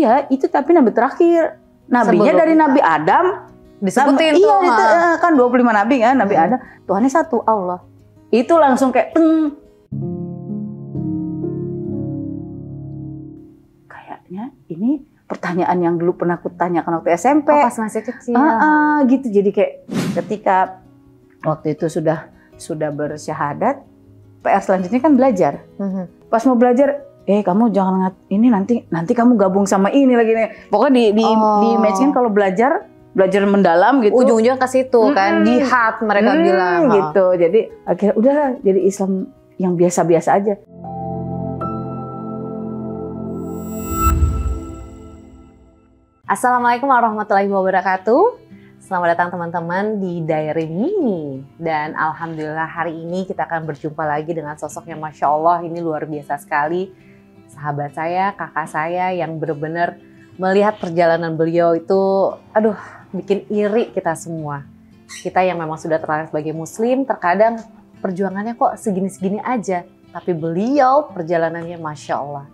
Iya, itu tapi nabi terakhir. Nabinya dari Nabi Adam. Disebutin tuh. Iya, kan 25 nabi kan, Nabi Adam. Tuhannya satu, Allah. Itu langsung kayak kayaknya ini pertanyaan yang dulu pernah aku tanyakan waktu SMP. Oh, pas masih kecil. Gitu. Jadi kayak ketika waktu itu sudah bersyahadat, PR selanjutnya kan belajar. Pas mau belajar, kamu jangan ini nanti kamu gabung sama ini lagi nih. Pokoknya di match kan kalau belajar mendalam gitu. Ujung-ujungnya ke situ kan, jihad mereka bilang. Gitu. Jadi akhirnya udahlah jadi Islam yang biasa-biasa aja. Assalamualaikum warahmatullahi wabarakatuh. Selamat datang teman-teman di Diary Mimi. Dan alhamdulillah hari ini kita akan berjumpa lagi dengan sosok yang Masya Allah ini luar biasa sekali. Sahabat saya, kakak saya yang benar-benar melihat perjalanan beliau itu, bikin iri kita semua. Kita yang memang sudah terlahir sebagai muslim, terkadang perjuangannya kok segini-segini aja. Tapi beliau perjalanannya Masya Allah.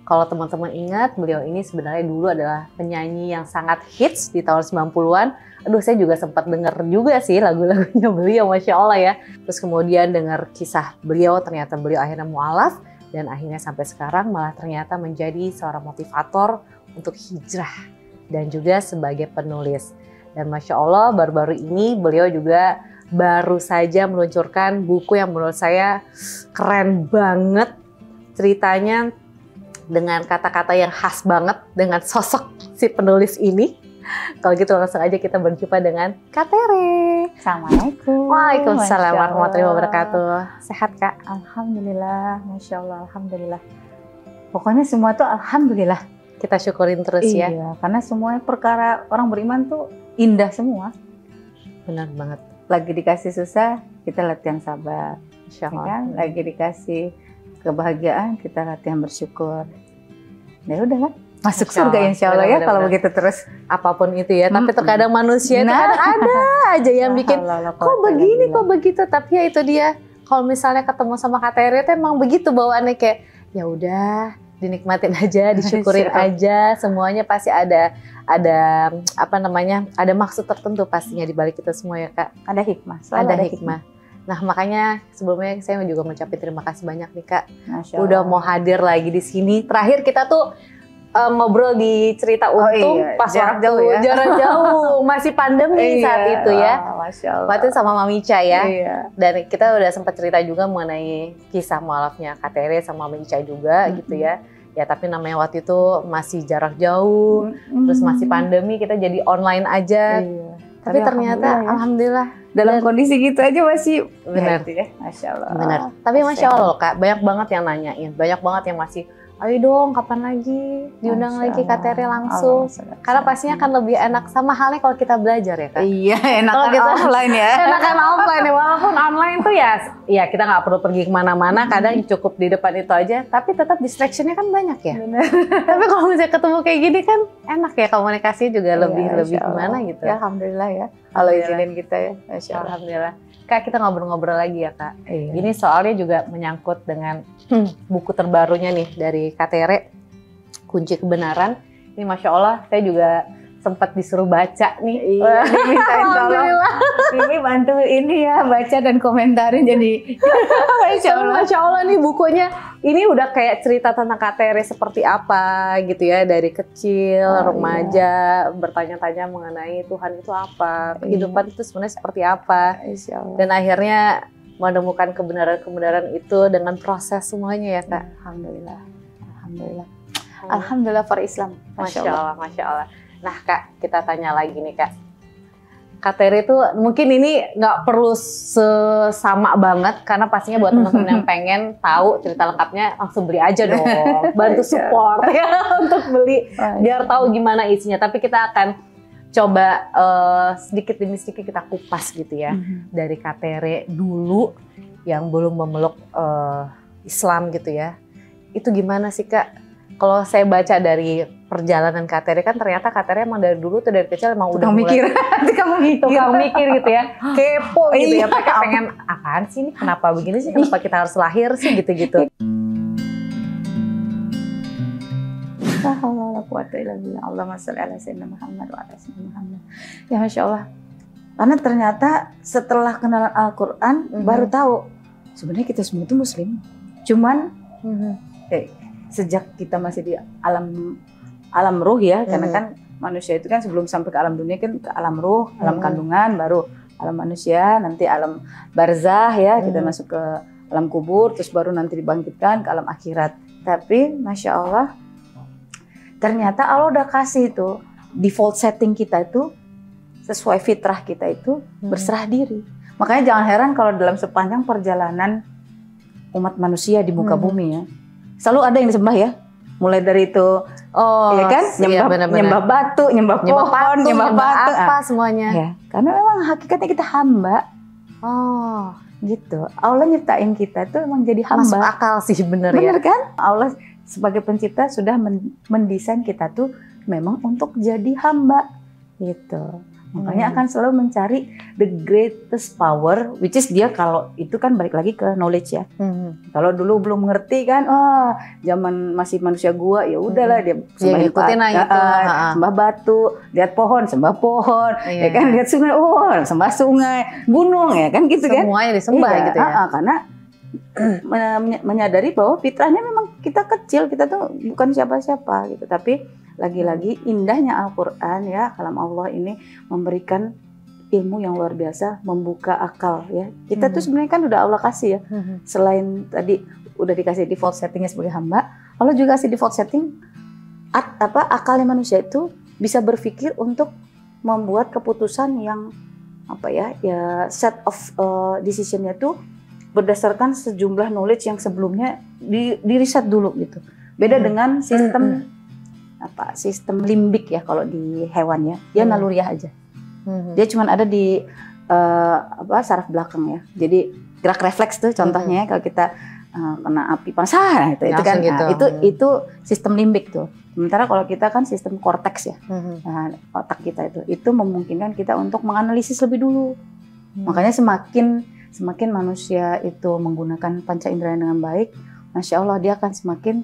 Kalau teman-teman ingat, beliau ini sebenarnya dulu adalah penyanyi yang sangat hits di tahun 90-an. Saya juga sempat dengar juga sih lagu-lagunya beliau, Masya Allah ya. Terus kemudian dengar kisah beliau, ternyata beliau akhirnya mu'alaf. Dan akhirnya sampai sekarang malah ternyata menjadi seorang motivator untuk hijrah. Dan juga sebagai penulis. Dan Masya Allah baru-baru ini beliau juga baru saja meluncurkan buku yang menurut saya keren banget. Ceritanya dengan kata-kata yang khas banget dengan sosok si penulis ini. Kalau gitu langsung aja kita berjumpa dengan Kak Tere. Assalamualaikum. Waalaikumsalam warahmatullahi wabarakatuh. Sehat Kak? Alhamdulillah, Masya Allah, Alhamdulillah. Pokoknya semua tuh Alhamdulillah. Kita syukurin terus ya. Iya, karena semua perkara orang beriman tuh indah semua. Benar banget. Lagi dikasih susah, kita latihan sabar. Masya Allah. Kan? Lagi dikasih kebahagiaan, kita latihan bersyukur. Ya udah kan? Masuk surga insya Allah ya kalau begitu terus. Apapun itu ya, tapi terkadang manusia terkadang ada aja yang bikin kok begini, kok begitu. Tapi ya itu dia, kalau misalnya ketemu sama Kak Tere itu emang begitu bawaannya kayak ya udah dinikmatin aja, disyukurin aja. Semuanya pasti ada ada maksud tertentu pastinya di balik itu semua ya Kak. Ada hikmah, ada hikmah. Nah makanya sebelumnya saya juga mengucapkan terima kasih banyak nih Kak. Udah mau hadir lagi di sini. Terakhir kita tuh ngobrol di Cerita Untung pas jarak waktu jauh ya. Jarak jauh masih pandemi saat itu ya. Masya Allah. Waktu itu sama Mami Ica ya. Iya. Dan kita udah sempat cerita juga mengenai kisah mualafnya Kak Tere sama Mami Ica juga gitu ya. Ya tapi namanya waktu itu masih jarak jauh, terus masih pandemi, kita jadi online aja. Tapi ternyata alhamdulillah dalam kondisi gitu aja masih benar ya. Masya Allah. Benar. Tapi Masya Allah Kak, banyak banget yang nanyain, banyak banget yang masih ayo dong kapan lagi diundang lagi Kak Tere langsung. Karena pastinya akan lebih enak, sama halnya kalau kita belajar ya Kak. Iya, enakan kita offline ya. Enakan offline ya, walaupun online tuh ya kita nggak perlu pergi kemana-mana, kadang cukup di depan itu aja, tapi tetap distractionnya kan banyak ya. Bener. Tapi kalau misalnya ketemu kayak gini kan enak ya, komunikasi juga lebih gimana gitu. Ya alhamdulillah ya, kalau izinin kita ya. Masya Allah. Alhamdulillah. Kak, kita ngobrol-ngobrol lagi ya Kak. Iya. Ini soalnya juga menyangkut dengan buku terbarunya nih dari Kak Tere, Kunci Kebenaran. Ini Masya Allah, saya juga sempat disuruh baca nih. Iya, dimintain tolong. Ini bantu ini ya, baca dan komentarin jadi. Masya Allah nih bukunya. Ini udah kayak cerita tentang Kak Tere seperti apa gitu ya. Dari kecil, remaja, bertanya-tanya mengenai Tuhan itu apa. Kehidupan itu sebenarnya seperti apa. Dan akhirnya menemukan kebenaran-kebenaran itu dengan proses semuanya ya Kak. Alhamdulillah. Alhamdulillah. Alhamdulillah for Islam. Masya Allah, Masya Allah. Nah Kak, kita tanya lagi nih Kak. Kak Tere itu mungkin ini nggak perlu sama banget, karena pastinya buat teman-teman yang pengen tahu cerita lengkapnya langsung beli aja dong. Bantu support ya untuk beli biar tahu gimana isinya. Tapi kita akan coba sedikit demi sedikit kita kupas gitu ya. Dari Kak Tere dulu yang belum memeluk Islam gitu ya. Itu gimana sih Kak? Kalau saya baca dari perjalanan Kak Tere kan ternyata Kak Tere emang dari dulu tuh dari kecil emang udah mikir. Tukang mikir gitu ya. Kepo gitu ya. Pengen apaan sih ini? Kenapa begini sih? Kenapa kita harus lahir sih gitu-gitu. La haula wala quwata illa billah. Allahumma shalli ala sayyidina Muhammad wa ala sayyidina Muhammad. Ya Masya Allah. Karena ternyata setelah kenalan Al-Quran baru tahu sebenarnya kita semua itu Muslim. Cuman sejak kita masih di alam ruh ya, karena kan manusia itu kan sebelum sampai ke alam dunia kan ke alam ruh, alam kandungan, baru alam manusia, nanti alam barzah ya, kita masuk ke alam kubur, terus baru nanti dibangkitkan ke alam akhirat. Tapi Masya Allah, ternyata Allah udah kasih itu default setting kita itu sesuai fitrah kita itu berserah diri. Makanya jangan heran kalau dalam sepanjang perjalanan umat manusia di muka bumi ya, selalu ada yang disembah ya. Mulai dari itu, ya kan, nyembah batu, nyembah pohon, nyembah batu, apa semuanya. Ya, karena memang hakikatnya kita hamba. Oh, gitu. Allah nyiptain kita tuh emang jadi hamba. Masuk akal sih, bener ya. Bener kan? Allah sebagai pencipta sudah mendesain kita tuh memang untuk jadi hamba, gitu. Makanya akan selalu mencari the greatest power, which is dia kalau itu kan balik lagi ke knowledge ya. Kalau dulu belum mengerti kan, zaman masih manusia gua ya udahlah dia sembah batu, lihat pohon sembah pohon, ya kan lihat sungai sembah sungai, gunung ya kan gitu kan. Semuanya disembah gitu ya. Karena menyadari bahwa fitrahnya memang kita kecil, kita tuh bukan siapa-siapa gitu, tapi lagi-lagi indahnya Al-Quran ya, kalam Allah ini memberikan ilmu yang luar biasa, membuka akal ya. Kita tuh sebenarnya kan udah Allah kasih ya. Selain tadi udah dikasih default settingnya sebagai hamba, Allah juga kasih default setting akalnya manusia itu bisa berpikir untuk membuat keputusan yang set of decisionnya tuh berdasarkan sejumlah knowledge yang sebelumnya di riset dulu gitu. Beda dengan sistem limbik ya kalau di hewan ya, dia naluriah aja. Dia cuma ada di saraf belakang ya. Jadi gerak refleks tuh contohnya kalau kita kena api panas itu kan gitu. Itu sistem limbik tuh. Sementara kalau kita kan sistem korteks ya. Otak kita itu memungkinkan kita untuk menganalisis lebih dulu. Makanya semakin manusia itu menggunakan panca indera dengan baik, Masya Allah dia akan semakin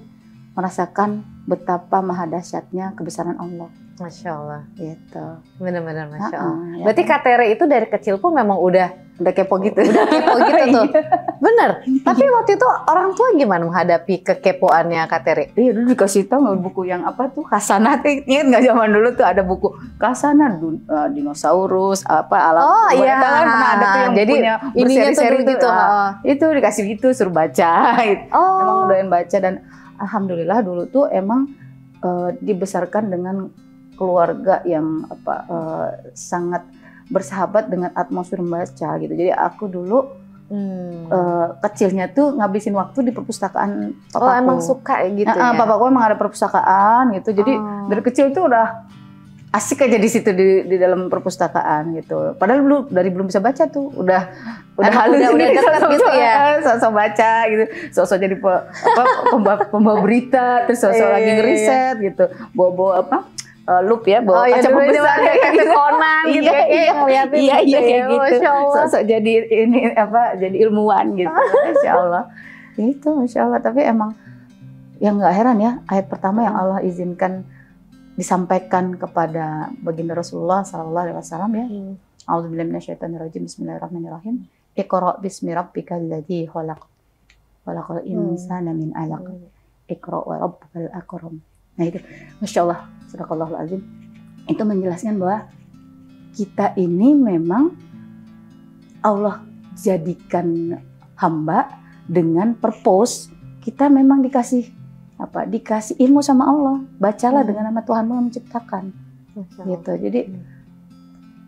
merasakan betapa maha dahsyatnya kebesaran Allah. Masya Allah. Gitu. Benar-benar Masya Allah. Berarti Kak Tere itu dari kecil pun memang udah kepo gitu. Udah kepo gitu tuh. Bener. Tapi waktu itu orang tua gimana menghadapi kekepoannya Kak Tere? Iya dulu dikasih tahu buku yang Hasanah. Ingat nggak zaman dulu tuh ada buku Hasanah dinosaurus alam. Oh iya. Kan pernah ada tuh yang jadi berseri-seri gitu. Itu dikasih gitu suruh baca. Gitu. Emang doyan baca dan alhamdulillah dulu tuh emang dibesarkan dengan keluarga yang sangat bersahabat dengan atmosfer membaca gitu. Jadi aku dulu kecilnya tuh ngabisin waktu di perpustakaan papaku. Oh emang suka gitu ya? Papaku emang ada perpustakaan gitu. Jadi dari kecil tuh udah asik aja di situ di dalam perpustakaan gitu. Padahal belum bisa baca tuh udah halus udah dekat gitu ya. Sosok baca gitu. Sosok jadi pembawa berita, terus sosok lagi ngeriset gitu. Bawa loop ya, bawa kaca pembesar kayak Conan gitu ngeliatin. Iya kayak gitu. Sosok jadi jadi ilmuwan gitu. Masya Allah. Itu Masya Allah. Tapi emang yang nggak heran ya, ayat pertama yang Allah izinkan disampaikan kepada baginda Rasulullah sallallahu alaihi wasallam ya. A'udzubillahi minasyaitonirrajim. Bismillahirrahmanirrahim. Iqra bismi rabbikal ladzi khalaq. Khalaqal insana min 'alaq. Iqra wa rabbukal akram. Nah itu Masya Allah, sadaqallahul azim. Itu menjelaskan bahwa kita ini memang Allah jadikan hamba dengan purpose. Kita memang dikasih ilmu sama Allah. Bacalah dengan nama Tuhanmu yang menciptakan. Gitu. Jadi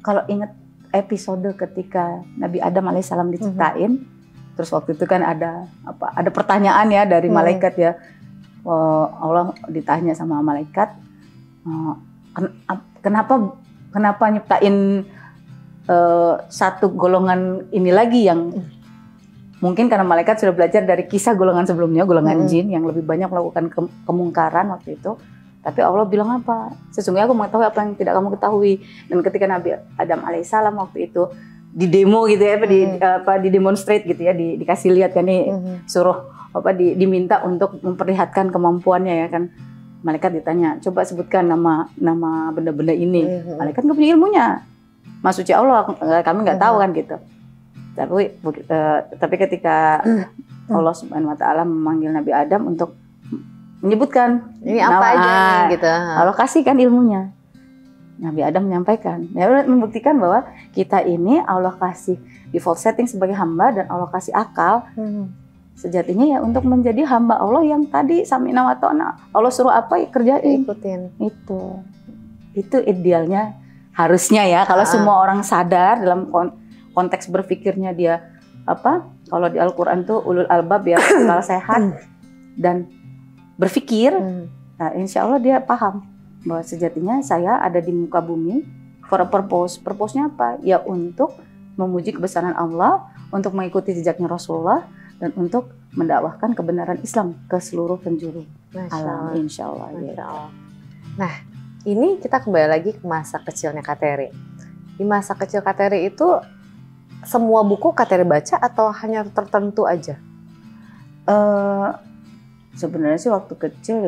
kalau ingat episode ketika Nabi Adam alaihissalam diciptain, terus waktu itu kan ada pertanyaan ya dari malaikat ya. Allah ditanya sama malaikat, kenapa nyiptain satu golongan ini lagi yang mungkin karena malaikat sudah belajar dari kisah golongan sebelumnya, golongan jin yang lebih banyak melakukan kemungkaran waktu itu. Tapi Allah bilang apa? Sesungguhnya aku mengetahui apa yang tidak kamu ketahui. Dan ketika Nabi Adam alaihissalam waktu itu di demo gitu ya, di demonstrate gitu ya, dikasih lihat kan nih, suruh diminta untuk memperlihatkan kemampuannya ya kan. malaikat ditanya, coba sebutkan nama benda-benda ini. Malaikat nggak punya ilmunya. Maksudnya Allah, kami nggak tahu kan gitu. Tapi ketika Allah Subhanahu Wa Taala memanggil Nabi Adam untuk menyebutkan ini apa aja nih, gitu. Allah kasihkan ilmunya. Nabi Adam menyampaikan, ya membuktikan bahwa kita ini Allah kasih default setting sebagai hamba dan Allah kasih akal. Sejatinya ya untuk menjadi hamba Allah yang tadi sami'na wa ta'na. Allah suruh apa ya kerjain. Ikutin. Itu idealnya harusnya ya kalau semua orang sadar dalam konteks berpikirnya dia apa? Kalau di Al-Qur'an tuh ulul albab ya, akal sehat dan berpikir. Nah, insya Allah dia paham bahwa sejatinya saya ada di muka bumi for a purpose. Purpose-nya apa? Ya untuk memuji kebesaran Allah, untuk mengikuti jejaknya Rasulullah, dan untuk mendakwahkan kebenaran Islam ke seluruh penjuru alam, insya Allah. Nah, ini kita kembali lagi ke masa kecilnya Kak Terry. Di masa kecil Kak Terry itu semua buku Kak Terry baca atau hanya tertentu aja? Sebenarnya sih waktu kecil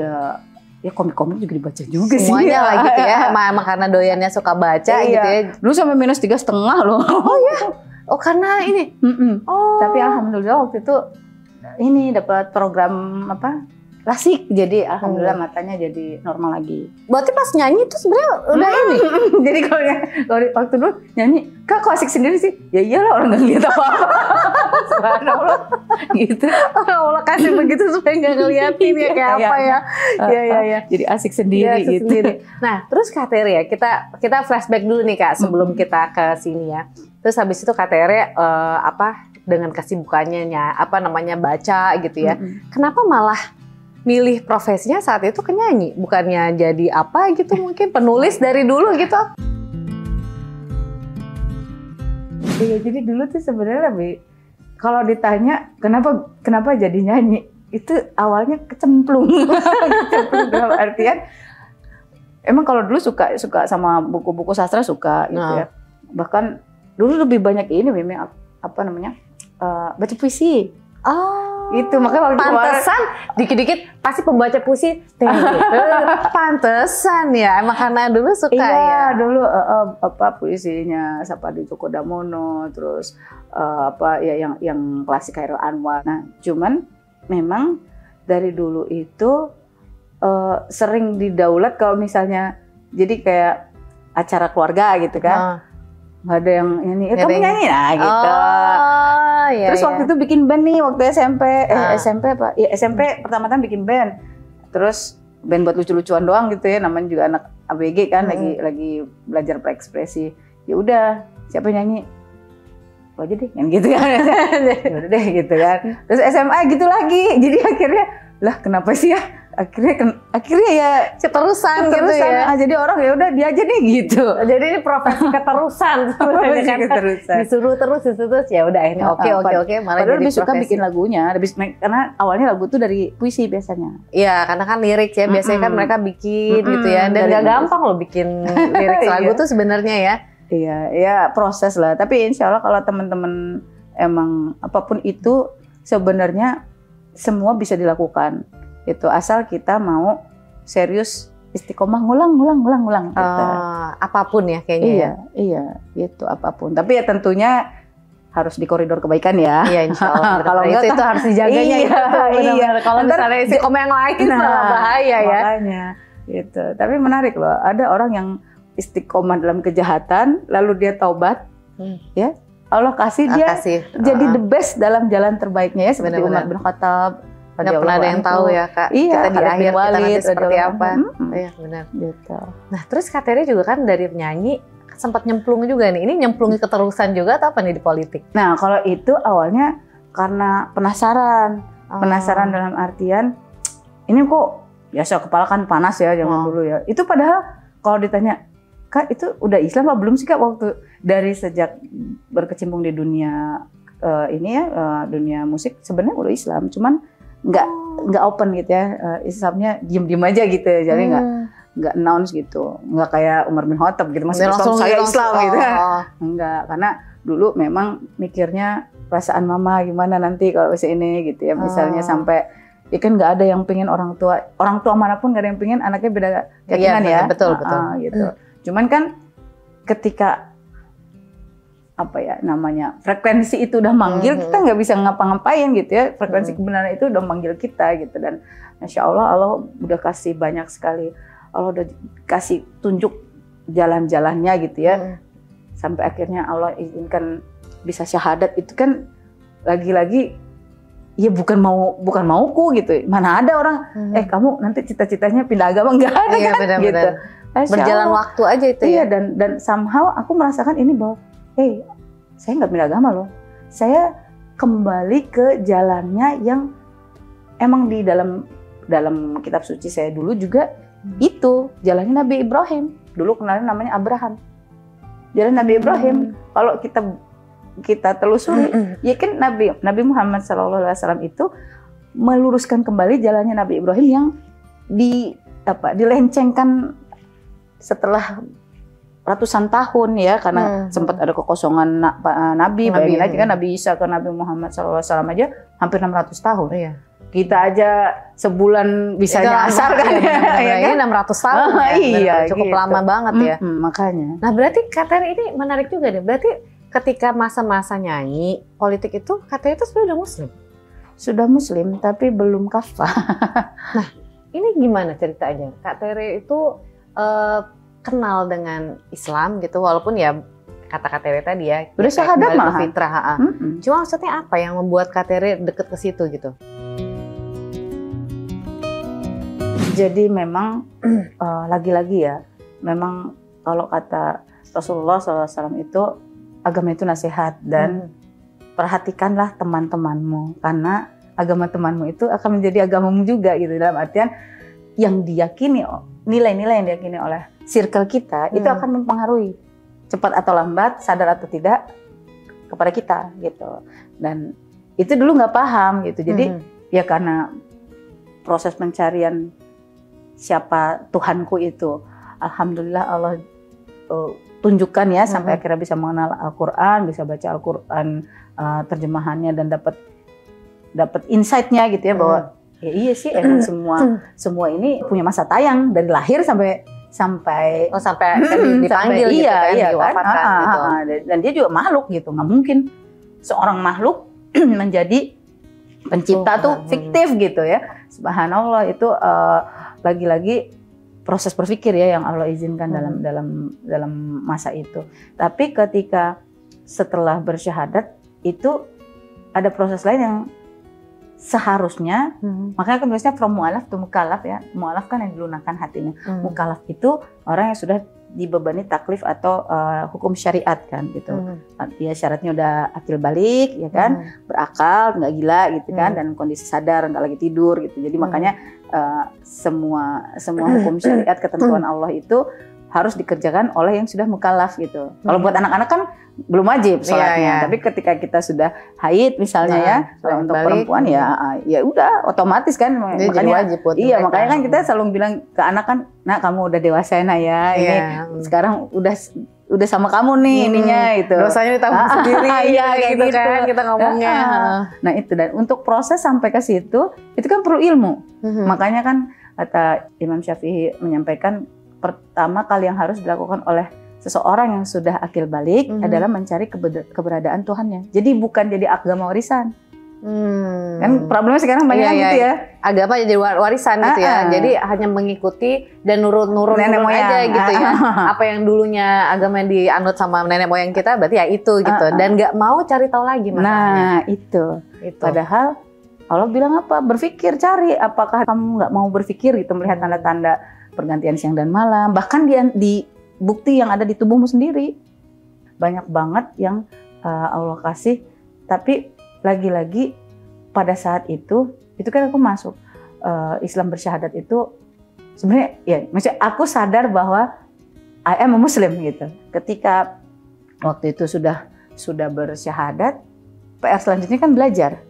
ya komik-komik juga dibaca juga sih. Semuanya lah gitu ya, emang karena doyannya suka baca gitu ya. Dulu sampai -3,5 loh. Oh ya? Oh karena ini? Oh. Tapi alhamdulillah waktu itu ini dapat program apa? Klasik, jadi alhamdulillah matanya jadi normal lagi. Berarti pas nyanyi itu sebenarnya udah ini? Jadi kalau waktu dulu nyanyi, Kak kok asik sendiri sih? Ya iyalah orang nggak lihat apa-apa. Subhanallah gitu. Allah kasih begitu supaya nggak ngeliatin ya kayak apa ya. Iya. Jadi asik sendiri gitu. Nah terus Kak Terry ya, kita flashback dulu nih Kak sebelum kita ke sini ya. Terus habis itu Kak Terry dengan kesibukannya baca gitu ya. Kenapa malah milih profesinya saat itu penyanyi, bukannya jadi apa gitu mungkin penulis dari dulu gitu? Iya, jadi dulu tuh sebenarnya lebih kalau ditanya kenapa jadi nyanyi, itu awalnya kecemplung. Kecemplung dalam artian emang kalau dulu suka sama buku-buku sastra suka gitu ya. Bahkan dulu lebih banyak ini memang baca puisi. Oh, itu makanya waktu pantesan dikit-dikit pasti pembaca puisi. Pantesan ya, emang karena dulu suka ya. Iya, dulu puisinya Sapadi Djoko Damono, terus yang klasik Chairil Anwar. Nah, cuman memang dari dulu itu sering didaulat kalau misalnya jadi kayak acara keluarga gitu kan. Nggak ada yang nyanyi, kamu nyanyi lah gitu. Iya, terus waktu itu bikin band nih waktu SMP, SMP pertama-tama bikin band. Terus band buat lucu-lucuan doang gitu ya, namanya juga anak ABG kan, lagi belajar berekspresi. Ya udah, siapa yang nyanyi? Gua aja deh, yang gitu kan. Ya udah deh gitu kan. Terus SMA gitu lagi. Jadi akhirnya lah kenapa sih ya? Akhirnya ya keterusan gitu ya. Jadi orang ya udah dia aja deh gitu. Jadi ini profesi keterusan. Disuruh terus ya udah ini oke. Padahal lebih suka bikin lagunya, karena awalnya lagu tuh dari puisi biasanya. Iya, karena kan lirik ya biasanya kan mereka bikin gitu ya. Dan gak gampang loh bikin lirik lagu tuh sebenarnya ya. Iya, ya proses lah. Tapi insya Allah kalau teman-teman emang apapun itu sebenarnya semua bisa dilakukan. Itu asal kita mau serius istiqomah ngulang gitu. Apapun ya kayaknya. Iya gitu apapun. Tapi ya tentunya harus di koridor kebaikan ya. Iya insya Allah. Kalau enggak itu harus dijaganya. Iya. Kalau misalnya istiqomah yang lain malah bahaya ya. Makanya gitu. Tapi menarik loh. Ada orang yang istiqomah dalam kejahatan lalu dia taubat, ya Allah kasih dia jadi the best dalam jalan terbaiknya ya seperti Umar bin Khattab. Nggak pernah ada yang tahu ya Kak. Iya, kita di akhir kita nanti seperti apa. Iya benar. Gitu. Nah terus Kak Terry juga kan dari penyanyi sempat nyemplung juga nih. Ini nyemplungi keterusan juga atau apa nih di politik? Nah kalau itu awalnya karena penasaran. Penasaran dalam artian ini kok biasa kepala kan panas ya zaman dulu ya. Itu padahal kalau ditanya Kak itu udah Islam apa belum sih Kak waktu dari sejak berkecimpung di dunia dunia musik sebenarnya udah Islam, cuman nggak open gitu ya, Islamnya diem aja gitu ya, jadi nggak announce gitu, nggak kayak Umar bin Khattab gitu masih langsung saya Islam gitu, nggak, karena dulu memang mikirnya perasaan mama gimana nanti kalau ini gitu ya, misalnya sampai Ya kan nggak ada yang pengen orang tua manapun nggak ada yang pengen anaknya beda keyakinan ya. Betul. Gitu. Cuman kan ketika apa ya namanya frekuensi itu udah manggil, kita nggak bisa ngapa-ngapain gitu ya. Frekuensi kebenaran itu udah manggil kita gitu, dan Masya Allah udah kasih banyak sekali, Allah udah kasih tunjuk jalan-jalannya gitu ya. Sampai akhirnya Allah izinkan bisa syahadat. Itu kan lagi-lagi ya bukan mauku gitu. Mana ada orang kamu nanti cita-citanya pindah agama, nggak ada kan benar, gitu. Berjalan waktu aja itu ya. Iya, dan somehow aku merasakan ini bahwa saya nggak pindah agama loh. Saya kembali ke jalannya yang emang di dalam kitab suci saya dulu juga itu jalannya Nabi Ibrahim. Dulu kenalnya namanya Abraham. Jalan Nabi Ibrahim. Kalau kita telusuri, ya kan Nabi Muhammad SAW itu meluruskan kembali jalannya Nabi Ibrahim yang dilencengkan setelah ratusan tahun ya, karena sempat ada kekosongan Nabi. Bayangin aja kan Nabi Isa ke Nabi Muhammad SAW aja hampir 600 tahun. Iya. Kita aja sebulan bisa nyasar kan ya. Ini 600 tahun iya, cukup gitu. lama banget ya. Makanya. Nah berarti katanya ini menarik juga deh. Berarti ketika masa-masa nyanyi politik itu katanya itu sebenarnya udah muslim. Sudah muslim tapi belum kafah. Nah ini gimana ceritanya? Kak Tere itu kenal dengan Islam gitu, walaupun ya kata Kak Tere tadi ya udah syahadat mah fitrah. Cuma maksudnya apa yang membuat Kak Tere deket ke situ gitu? Jadi memang lagi-lagi ya, memang kalau kata Rasulullah SAW itu agama itu nasihat, dan perhatikanlah teman-temanmu karena agama temanmu itu akan menjadi agamamu juga gitu, dalam artian yang diyakini, nilai-nilai yang diyakini oleh circle kita itu akan mempengaruhi cepat atau lambat, sadar atau tidak kepada kita gitu. Dan itu dulu nggak paham gitu, jadi ya karena proses pencarian siapa Tuhanku itu, alhamdulillah Allah tunjukkan ya sampai akhirnya bisa mengenal Al-Quran, bisa baca Al-Quran terjemahannya, dan dapat insight-nya gitu ya, bahwa ya iya sih emang semua ini punya masa tayang dari lahir sampai dipanggil gitu kan, diwafatkan gitu. Dan dia juga makhluk gitu, nggak mungkin seorang makhluk menjadi pencipta tuh fiktif gitu ya. Subhanallah, itu lagi-lagi proses berpikir ya yang Allah izinkan dalam masa itu. Tapi ketika setelah bersyahadat itu ada proses lain yang seharusnya, makanya kan biasanya from mu'alaf to mukallaf ya. Mu'alaf kan yang dilunakkan hatinya. Mukallaf itu orang yang sudah dibebani taklif atau hukum syariat kan gitu. Dia syaratnya udah akil balik ya kan, berakal, nggak gila gitu kan, dan kondisi sadar, nggak lagi tidur gitu. Jadi makanya semua hukum syariat, ketentuan Allah itu harus dikerjakan oleh yang sudah mukallaf gitu. Kalau buat anak-anak kan belum wajib sholatnya, tapi ketika kita sudah haid misalnya ya, kalau untuk perempuan ya udah otomatis kan, makanya wajib buat iya mereka. Makanya kan kita selalu bilang ke anak kan, nah kamu udah dewasa nah ya, ini sekarang udah sama kamu nih ininya itu. Dosanya ditanggung sendiri, iya kayak gitu kan kita ngomongnya. Nah itu, dan untuk proses sampai ke situ itu kan perlu ilmu. Makanya kan kata Imam Syafi'i menyampaikan, pertama kali yang harus dilakukan oleh seseorang yang sudah akil balik adalah mencari keberadaan Tuhannya. Jadi bukan jadi agama warisan. Kan problemnya sekarang banyak gitu ya. Agama jadi warisan gitu ya. Jadi hanya mengikuti dan nurun nenek moyang aja gitu ya. Apa yang dulunya agama yang dianut sama nenek moyang kita berarti ya itu gitu. Dan nggak mau cari tahu lagi masalahnya. Nah itu. Padahal Allah bilang apa? Berpikir, cari. Apakah kamu nggak mau berpikir gitu, melihat tanda-tanda pergantian siang dan malam, bahkan di bukti yang ada di tubuhmu sendiri. Banyak banget yang Allah kasih, tapi lagi-lagi pada saat itu kan aku masuk Islam bersyahadat itu sebenarnya ya, maksudnya aku sadar bahwa I am a Muslim gitu. Ketika waktu itu sudah bersyahadat, PR selanjutnya kan belajar.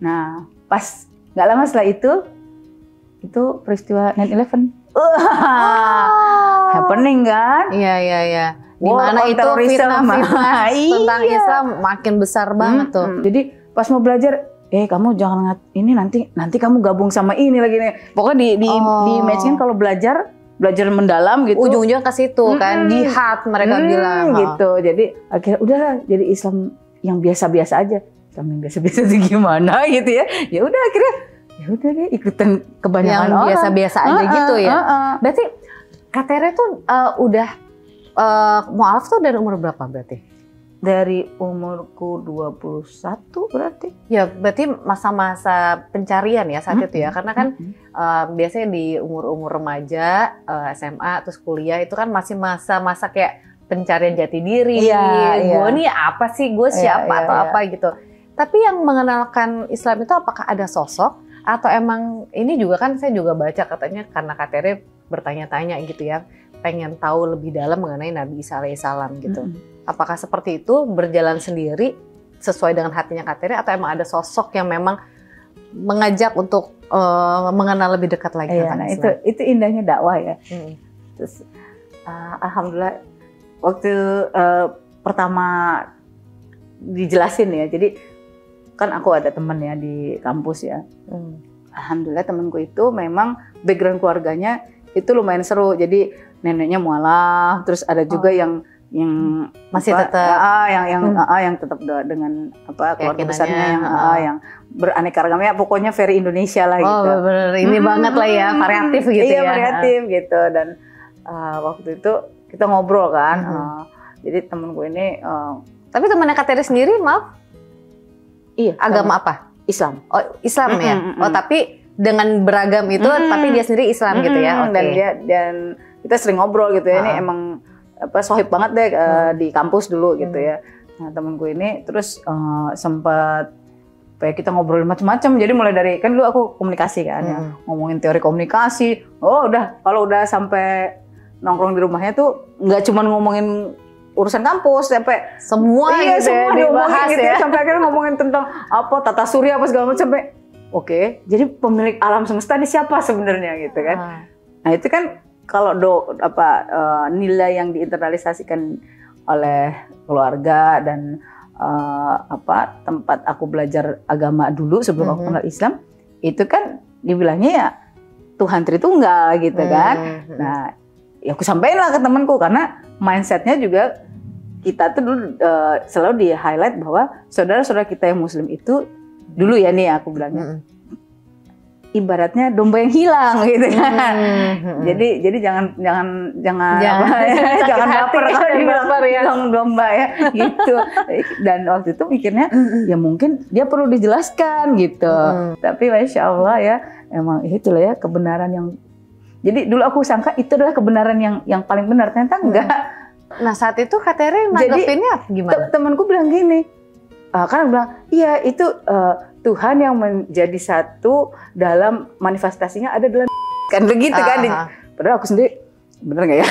Nah, pas nggak lama setelah itu peristiwa 9/11. Happening kan? Iya. Di mana itu fitnah tentang Islam makin besar banget tuh. Jadi pas mau belajar, kamu jangan ini nanti kamu gabung sama ini lagi nih. Pokoknya di match kan kalau belajar mendalam gitu. Ujung-ujungnya ke situ kan, jihad mereka bilang. Gitu. Jadi akhirnya udahlah jadi Islam yang biasa-biasa aja. Islam yang biasa-biasa itu gimana gitu ya. Ya udah akhirnya ya udah deh ikutan kebanyakan yang orang. Biasa-biasa aja gitu ya. Berarti Kak Tere tuh udah mu'alaf tuh dari umur berapa berarti? Dari umurku 21 berarti. Ya berarti masa-masa pencarian ya saat itu ya. Karena kan biasanya di umur-umur remaja, SMA, terus kuliah itu kan masih masa-masa kayak pencarian jati diri. Gue nih apa sih, gue siapa atau apa gitu. Tapi yang mengenalkan Islam itu apakah ada sosok? Atau emang ini juga kan saya juga baca katanya karena Kak Tere bertanya-tanya gitu ya. Pengen tahu lebih dalam mengenai Nabi Isa alaihissalam gitu. Apakah seperti itu berjalan sendiri sesuai dengan hatinya Kak Tere atau emang ada sosok yang memang mengajak untuk mengenal lebih dekat lagi tentang Islam? Itu indahnya dakwah ya. Terus alhamdulillah waktu pertama dijelasin ya. Jadi kan aku ada teman ya di kampus ya. Alhamdulillah temanku itu memang background keluarganya itu lumayan seru. Jadi neneknya mualaf, terus ada juga yang masih tetap yang tetap dengan keluarga besarnya yang beraneka ragam ya, pokoknya very Indonesia lah gitu. Bener ini banget lah ya, variatif gitu ya. Iya variatif gitu dan waktu itu kita ngobrol kan. Jadi temenku ini tapi temannya Kak Tere sendiri maaf? Iya. Agama apa? Islam. Oh Islam ya. Tapi dengan beragam itu tapi dia sendiri Islam gitu ya. Dan kita sering ngobrol gitu ya. Ini emang sohib banget deh di kampus dulu gitu ya. Nah temenku ini terus sempat kayak kita ngobrol macam-macam. Jadi mulai dari kan dulu aku komunikasi kan ya, ngomongin teori komunikasi. Udah kalau udah sampai nongkrong di rumahnya tuh nggak cuma ngomongin urusan kampus sampai semua gitu semua dibahas gitu ya. Sampai akhirnya ngomongin tentang apa tata surya apa segala macam sampai jadi pemilik alam semesta ini siapa sebenarnya gitu kan. Nah itu kan kalau nilai yang diinternalisasikan oleh keluarga dan tempat aku belajar agama dulu sebelum aku kenal Islam itu kan dibilangnya ya Tuhan Tritunggal gitu kan. Nah ya aku sampaikan lah ke temanku karena mindsetnya juga kita tuh dulu selalu di highlight bahwa saudara-saudara kita yang Muslim itu dulu ya nih aku bilangnya ibaratnya domba yang hilang gitu kan. Jadi jangan baper kalau dibilang domba ya gitu. Dan waktu itu mikirnya ya mungkin dia perlu dijelaskan gitu. Tapi masya Allah ya emang itulah ya kebenaran yang. Jadi dulu aku sangka itu adalah kebenaran yang paling benar, ternyata enggak. Nah saat itu Kak Tere nanggepinnya gimana? Temanku bilang gini, kan bilang iya itu Tuhan yang menjadi satu dalam manifestasinya ada dalam kan begitu kan. Padahal aku sendiri bener nggak ya?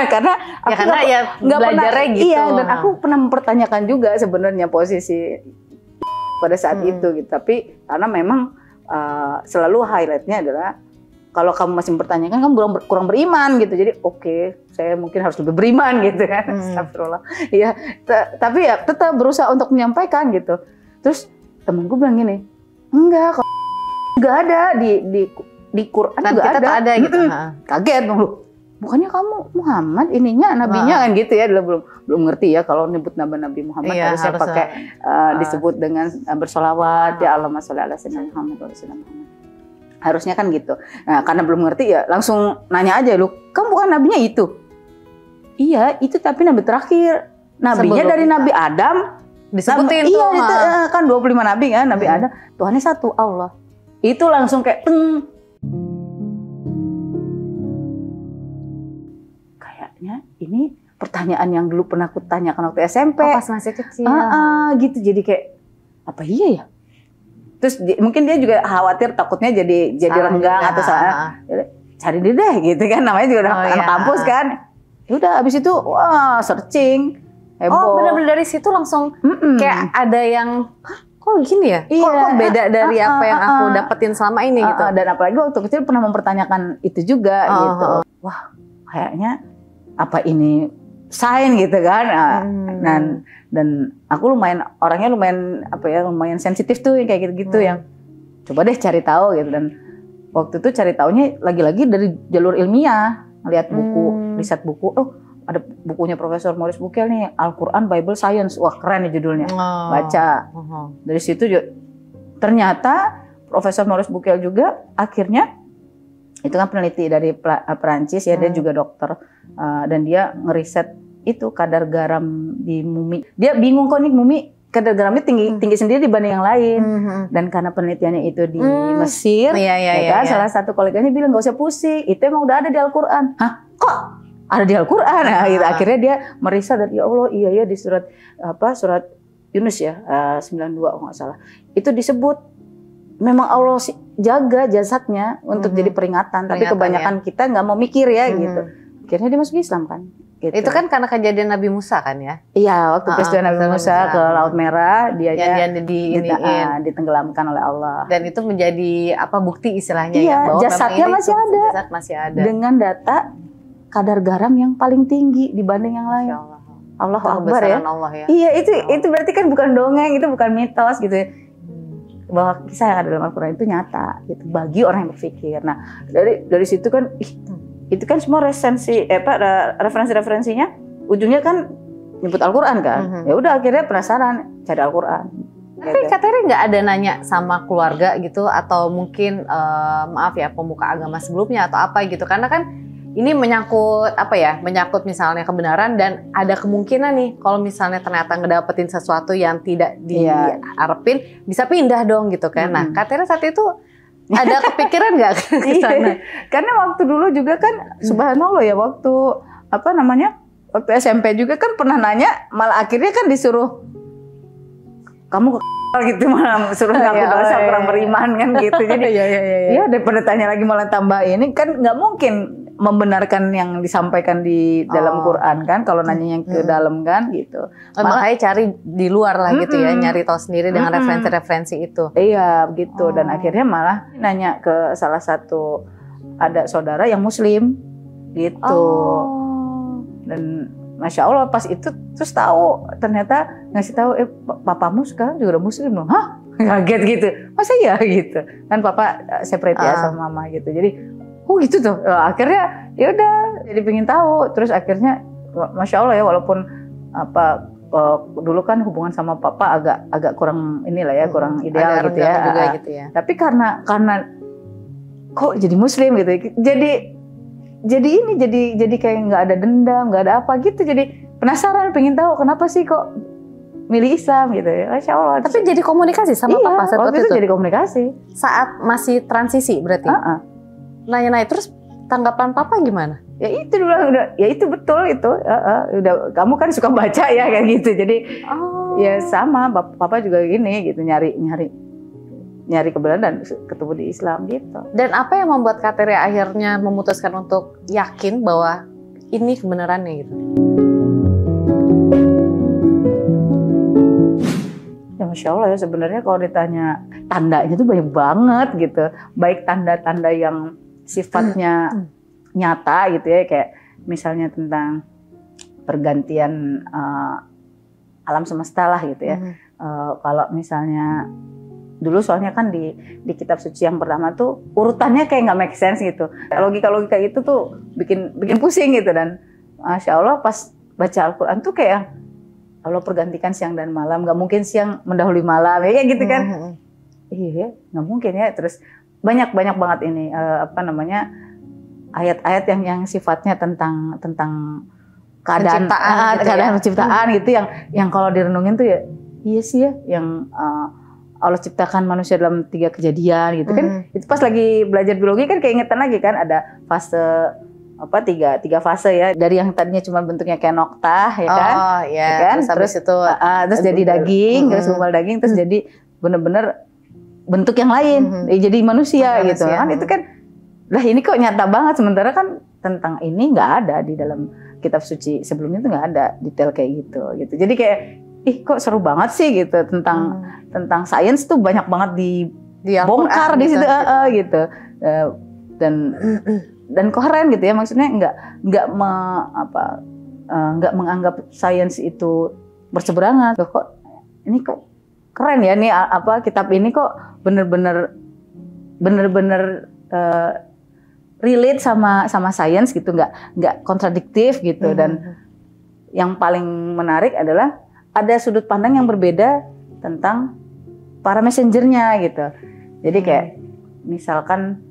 Karena aku nggak pernah gitu. Iya dan aku pernah mempertanyakan juga sebenarnya posisi pada saat itu gitu. Tapi karena memang selalu highlightnya adalah kalau kamu masih mempertanyakan kamu kurang beriman gitu. Jadi saya mungkin harus lebih beriman gitu kan. Astagfirullah. Ya, tapi ya tetap berusaha untuk menyampaikan gitu. Terus temanku bilang gini, enggak ada di Quran juga ada gitu. Kaget dong lu. Bukannya kamu Muhammad ininya nabinya kan gitu ya. Belum ngerti ya kalau nyebut Nabi Muhammad harusnya pakai disebut dengan bersolawat ya Allahumma sholli ala sayyidina Muhammad wa sallam. Harusnya kan gitu. Nah, karena belum ngerti ya langsung nanya aja lu, kamu bukan nabinya itu? Iya, itu tapi nabi terakhir. Nabinya sebelum dari Nabi Adam disebutin tuh. Iya, itu kan 25 nabi kan, Nabi Adam. Tuhannya satu, Allah. Itu langsung kayak kayaknya ini pertanyaan yang dulu pernah aku tanyakan waktu SMP. Pas masih kecil. Gitu. Jadi kayak apa iya ya? Terus mungkin dia juga khawatir takutnya jadi renggang atau salah. Cari dia deh gitu kan, namanya juga anak kampus kan. Udah abis itu searching heboh. Benar-benar dari situ langsung kayak ada yang kok gini ya? Kok beda dari apa yang aku dapetin selama ini gitu. Dan apalagi waktu kecil pernah mempertanyakan itu juga gitu. Wah kayaknya apa ini sign gitu kan. Dan aku orangnya lumayan sensitif tuh kayak gitu-gitu yang coba deh cari tahu gitu. Dan waktu itu cari taunya lagi-lagi dari jalur ilmiah, lihat buku, riset buku. Oh, ada bukunya Profesor Maurice Bucaille nih, Al-Quran Bible Science. Wah, keren nih judulnya. Baca. Dari situ ternyata Profesor Maurice Bucaille juga akhirnya itu kan peneliti dari Perancis ya, dia juga dokter dan dia ngeriset itu kadar garam di mumi. Dia bingung kok nih mumi kadar garamnya tinggi sendiri dibanding yang lain. Dan karena penelitiannya itu di Mesir, salah satu koleganya bilang nggak usah pusing, itu emang udah ada di Al-Quran. Hah? Kok ada di Al-Quran? Nah, gitu. Akhirnya dia meriset dan ya Allah iya ya di surat Yunus ya 92 kalau nggak salah. Itu disebut memang Allah jaga jasadnya untuk jadi peringatan, tapi kebanyakan kita nggak mau mikir ya gitu. Akhirnya dia masuk Islam kan. Gitu. Itu kan karena kejadian Nabi Musa kan ya? Iya, waktu peristiwa Nabi Musa ke Laut Merah, dia ditenggelamkan oleh Allah. Dan itu menjadi bukti istilahnya ya bahwa jasadnya masih ada. Dengan data kadar garam yang paling tinggi dibanding yang lain. Allah Akbar ya. Allah ya. Iya, itu berarti kan bukan dongeng, itu bukan mitos gitu ya. Bahwa kisah yang ada dalam Al-Quran itu nyata gitu bagi orang yang berpikir. Nah, dari situ kan itu kan semua referensinya ujungnya kan nyebut Al-Quran kan. Ya udah akhirnya penasaran cari Al-Quran. Tapi Kak Tere nggak ada nanya sama keluarga gitu atau mungkin maaf ya pemuka agama sebelumnya atau apa gitu, karena kan ini menyangkut misalnya kebenaran dan ada kemungkinan nih kalau misalnya ternyata ngedapetin sesuatu yang tidak diharapin bisa pindah dong gitu kan. Nah, Kak Tere saat itu ada kepikiran nggak ke sana? Karena waktu dulu juga kan subhanallah ya, waktu waktu SMP juga kan pernah nanya, malah akhirnya kan disuruh kamu ke gitu, malah suruh ngaku dosa kurang beriman kan gitu. Jadi ya daripada tanya lagi malah tambah ini kan nggak mungkin membenarkan yang disampaikan di dalam Quran kan, kalau nanya yang ke dalam kan gitu. Makanya cari di luar lah gitu ya, nyari tahu sendiri dengan referensi-referensi itu. Iya gitu. Dan akhirnya malah nanya ke salah satu ada saudara yang Muslim gitu. Dan Masya Allah pas itu terus tahu, ternyata ngasih tahu papamu sekarang juga udah Muslim loh. Hah? Kaget gitu. Masa iya gitu. Kan papa separate ya sama mama gitu. Jadi gitu tuh. Akhirnya ya udah jadi pengen tahu. Terus akhirnya Masya Allah ya, walaupun dulu kan hubungan sama papa agak kurang kurang ideal gitu ya. Gitu ya. Tapi karena kok jadi Muslim gitu. Jadi kayak nggak ada dendam, nggak ada apa gitu. Jadi penasaran, pengen tahu kenapa sih kok milih Islam gitu ya. Masya Allah. Tapi jadi komunikasi sama papa saat waktu itu? Jadi komunikasi. Saat masih transisi berarti? Nanya-nanya, terus tanggapan papa gimana? Ya itu udah, ya itu betul itu. Udah, kamu kan suka baca ya kayak gitu. Jadi ya sama, papa juga gini gitu, nyari kebenaran dan ketemu di Islam gitu. Dan apa yang membuat Kak Tere akhirnya memutuskan untuk yakin bahwa ini kebenarannya gitu? Ya Masya Allah ya, sebenarnya kalau ditanya tandanya tuh banyak banget gitu. Baik tanda-tanda yang sifatnya nyata gitu ya, kayak misalnya tentang pergantian alam semesta lah gitu ya. Kalau misalnya dulu soalnya kan di kitab suci yang pertama tuh urutannya kayak nggak make sense gitu. Logika itu tuh bikin pusing gitu. Dan Masya Allah pas baca Al-Quran tuh kayak Allah pergantikan siang dan malam, nggak mungkin siang mendahului malam ya gitu kan. Iya nggak mungkin ya. Terus banyak banget ini ayat-ayat yang sifatnya tentang keadaan penciptaan gitu yang kalau direnungin tuh ya iya sih ya, yang Allah ciptakan manusia dalam 3 kejadian gitu kan. Itu pas lagi belajar biologi kan keingetan lagi kan, ada fase tiga fase ya, dari yang tadinya cuma bentuknya kayak noktah ya kan. Ya kan? Terus itu terus jadi daging, terus gumpal daging, terus jadi bener-bener bentuk yang lain, jadi manusia gitu kan. Itu kan lah ini kok nyata banget, sementara kan tentang ini nggak ada di dalam kitab suci sebelumnya, tuh nggak ada detail kayak gitu. Jadi kayak kok seru banget sih gitu, tentang sains tuh banyak banget dibongkar di situ gitu. Dan koheren gitu ya, maksudnya nggak nggak menganggap sains itu berseberangan. Loh, kok ini kok keren ya nih apa kitab ini kok bener-bener relate sama sains gitu, nggak kontradiktif gitu. Dan yang paling menarik adalah ada sudut pandang yang berbeda tentang para messengernya gitu. Jadi kayak misalkan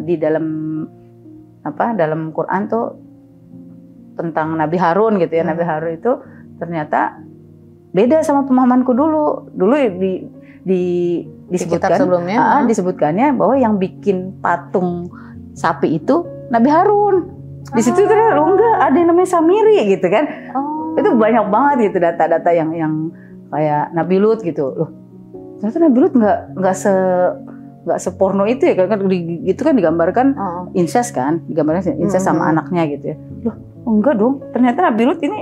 di dalam Quran tuh tentang Nabi Harun gitu ya. Nabi Harun itu ternyata beda sama pemahamanku dulu. Dulu disebutkan sebelumnya, disebutkannya bahwa yang bikin patung sapi itu Nabi Harun. Di situ ternyata enggak, ada yang namanya Samiri gitu kan. Itu banyak banget gitu data-data yang kayak Nabi Lut gitu. Loh, ternyata Nabi Lut nggak seporno itu ya kan, gitu kan digambarkan incest kan, digambarkan incest sama anaknya gitu ya. Loh, enggak dong. Ternyata Nabi Lut ini